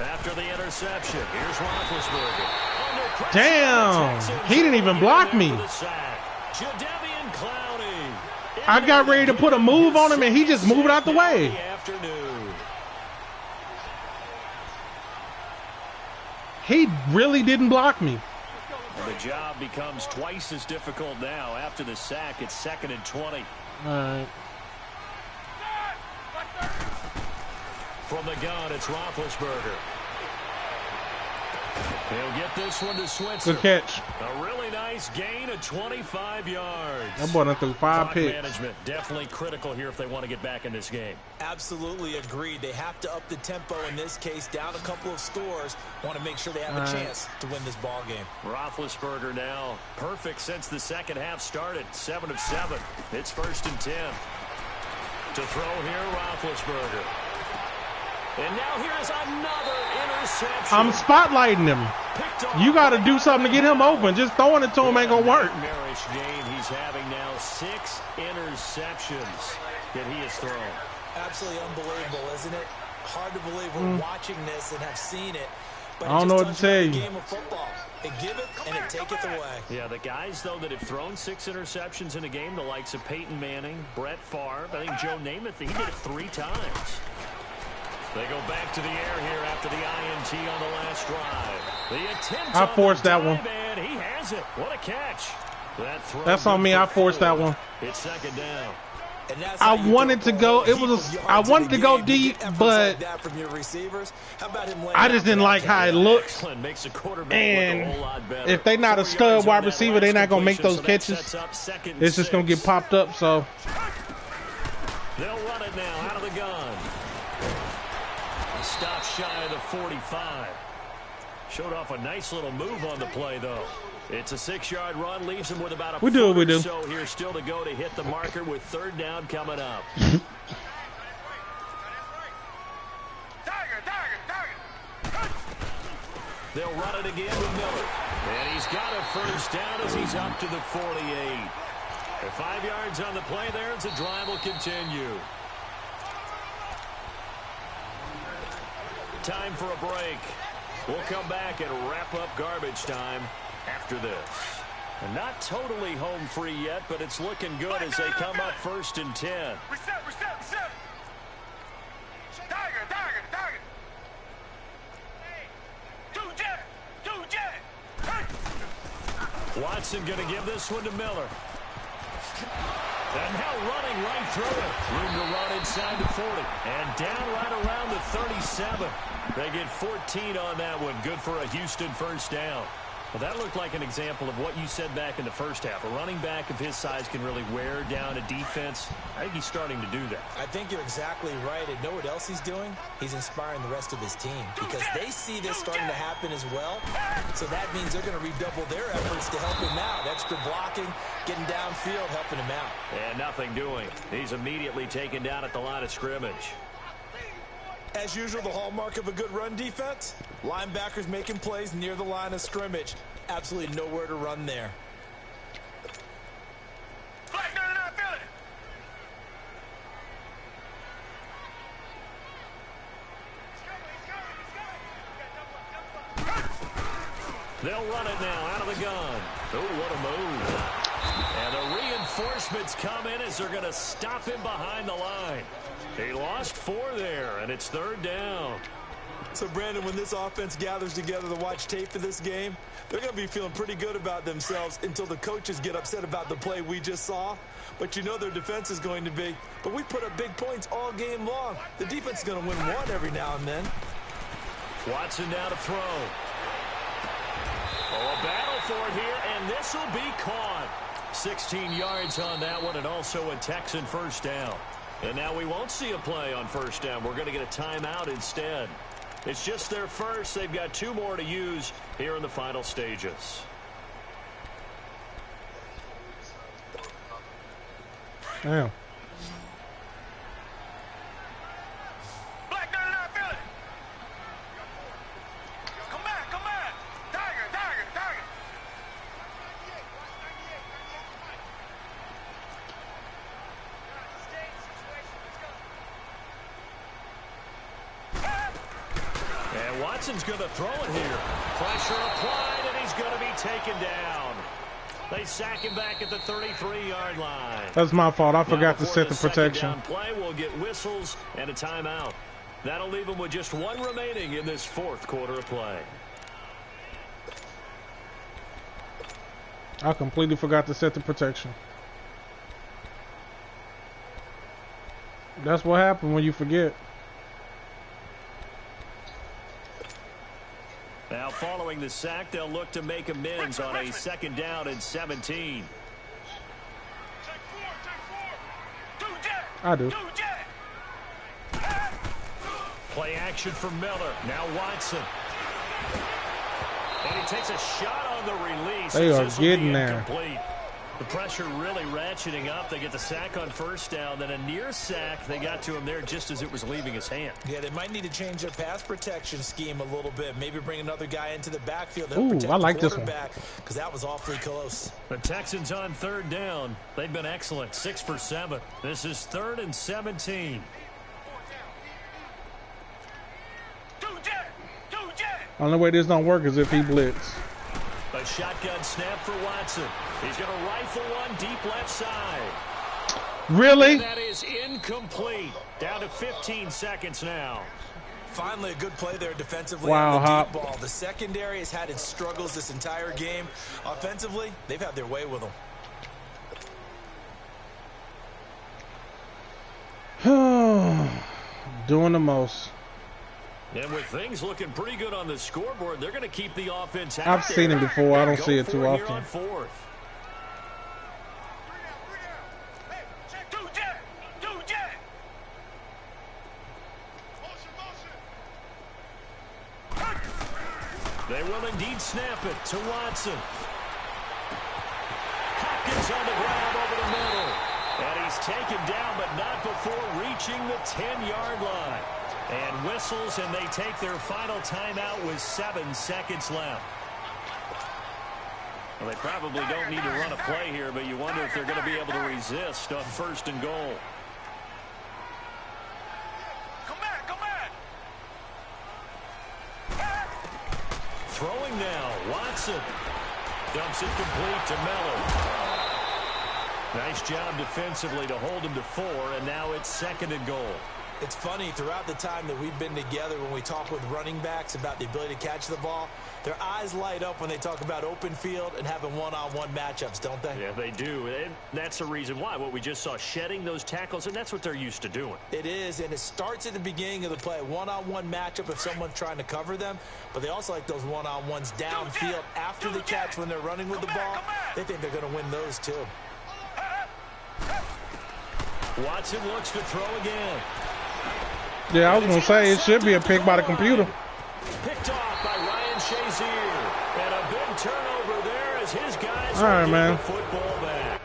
After the interception, here's Roethlisberger. Under Damn, he didn't even block me. I got ready to put a move on him, and he just moved out the way. He really didn't block me. The job becomes twice as difficult now. After the sack, it's 2nd and 20. All right. From the gun, it's Roethlisberger. He'll get this one to Switzer. Good catch. A really nice gain of 25 yards. That boy done threw 5 Clock picks. Management definitely critical here if they want to get back in this game. Absolutely agreed. They have to up the tempo in this case. Down a couple of scores. Want to make sure they have a chance to win this ball game. Roethlisberger now perfect since the second half started. 7 of 7. It's 1st and 10. To throw here, Roethlisberger. And now here's another interception. I'm spotlighting him. You got to do something to get him open. Just throwing it to him ain't going to work. Nightmarish game he's having now. 6 interceptions that he has thrown. Absolutely unbelievable, isn't it? Hard to believe we're watching this and have seen it. But I don't know what to tell you. Game of football. It giveth and it taketh away. Yeah, the guys, though, that have thrown 6 interceptions in a game, the likes of Peyton Manning, Brett Favre, I think Joe Namath, he did it 3 times. They go back to the air here after the INT on the last drive. The attempt I forced that one. And he has it. What a catch. That's on me. I forced that one. It's 2nd down. I wanted to go. I wanted to go deep, but I just didn't like how it looked. And if they're not a stud wide receiver, they're not gonna make those catches. It's just gonna get popped up. So they'll run it now out of the gun. Stop shy of the 45. Showed off a nice little move on the play, though. It's a 6-yard run, leaves him with about a foot or so here still to go to hit the marker with 3rd down coming up. They'll run it again with Miller. And he's got a 1st down as he's up to the 48. And 5 yards on the play there as the drive will continue. Time for a break. We'll come back and wrap up garbage time after this. And not totally home free yet, but it's looking good as they come up 1st and 10. Reset. Tiger. 2 jet. Watson going to give this one to Miller. And now running right through it. Room to run inside the 40. And down right around the 37. They get 14 on that one. Good for a Houston 1st down. Well, that looked like an example of what you said back in the first half. A running back of his size can really wear down a defense. I think he's starting to do that. I think you're exactly right. And know what else he's doing? He's inspiring the rest of his team because they see this starting to happen as well. So that means they're going to redouble their efforts to help him out. Extra blocking, getting downfield, helping him out. And nothing doing. He's immediately taken down at the line of scrimmage. As usual, the hallmark of a good run defense, linebackers making plays near the line of scrimmage. Absolutely nowhere to run there. They'll run it now out of the gun. Oh, what a move. And the reinforcements come in as they're going to stop him behind the line. He lost 4 there, and it's 3rd down. So, Brandon, when this offense gathers together to watch tape of this game, they're going to be feeling pretty good about themselves until the coaches get upset about the play we just saw. But you know their defense is going to be. But we put up big points all game long. The defense is going to win one every now and then. Watson now to throw. Oh, a battle for it here, and this will be caught. 16 yards on that one, and also a Texan 1st down. And now we won't see a play on 1st down. We're going to get a timeout instead. It's just their first. They've got 2 more to use here in the final stages. Damn. Come back. Tiger. And Watson's going to throw it here. Pressure applied, and he's going to be taken down. They sack him back at the 33-yard line. That's my fault. I forgot to set the Second protection. down play, we'll get whistles and a timeout. That'll leave him with just one remaining in this fourth quarter of play. I completely forgot to set the protection. That's what happened when you forget. Now, following the sack, they'll look to make amends on a second down and 17. I do. Play action for Miller. Now Watson. And he takes a shot on the release. They are This will be getting there. incomplete. The pressure really ratcheting up. They get the sack on first down, then a near sack. They got to him there just as it was leaving his hand. Yeah, they might need to change their pass protection scheme a little bit. Maybe bring another guy into the backfield. Ooh, I like this one. Because that was awfully close. The Texans on third down. They've been excellent, 6 for 7. This is 3rd and 17. Only way this don't work is if he blitz. A shotgun snap for Watson. He's going to rifle one deep left side. Really? And that is incomplete. Down to 15 seconds now. Finally, a good play there defensively. Wow, on the Hop. deep ball. The secondary has had its struggles this entire game. Offensively, they've had their way with them. Doing the most. And with things looking pretty good on the scoreboard, they're going to keep the offense out I've there. seen it before. I don't Go see it for too here often. on 4th. They will indeed snap it to Watson. Hopkins on the grab over the middle. And he's taken down, but not before reaching the 10-yard line. And whistles, and they take their final timeout with 7 seconds left. Well, they probably don't need to run a play here, but you wonder if they're going to be able to resist on 1st and goal. Throwing now, Watson. Dumps it complete to Miller. Nice job defensively to hold him to 4, and now it's 2nd and goal. It's funny, throughout the time that we've been together, when we talk with running backs about the ability to catch the ball, their eyes light up when they talk about open field and having one-on-one matchups, don't they? Yeah, they do. And that's the reason why. What we just saw, shedding those tackles, and that's what they're used to doing. It is, and it starts at the beginning of the play. One-on-one matchup if someone's trying to cover them, but they also like those one-on-ones downfield after the catch when they're running with the ball. They think they're going to win those, too. Watson looks to throw again. Yeah, I was going to say, it should be a pick by the computer. Picked off by Ryan Shazier. And a big turnover there as his guys All right, man. the football back.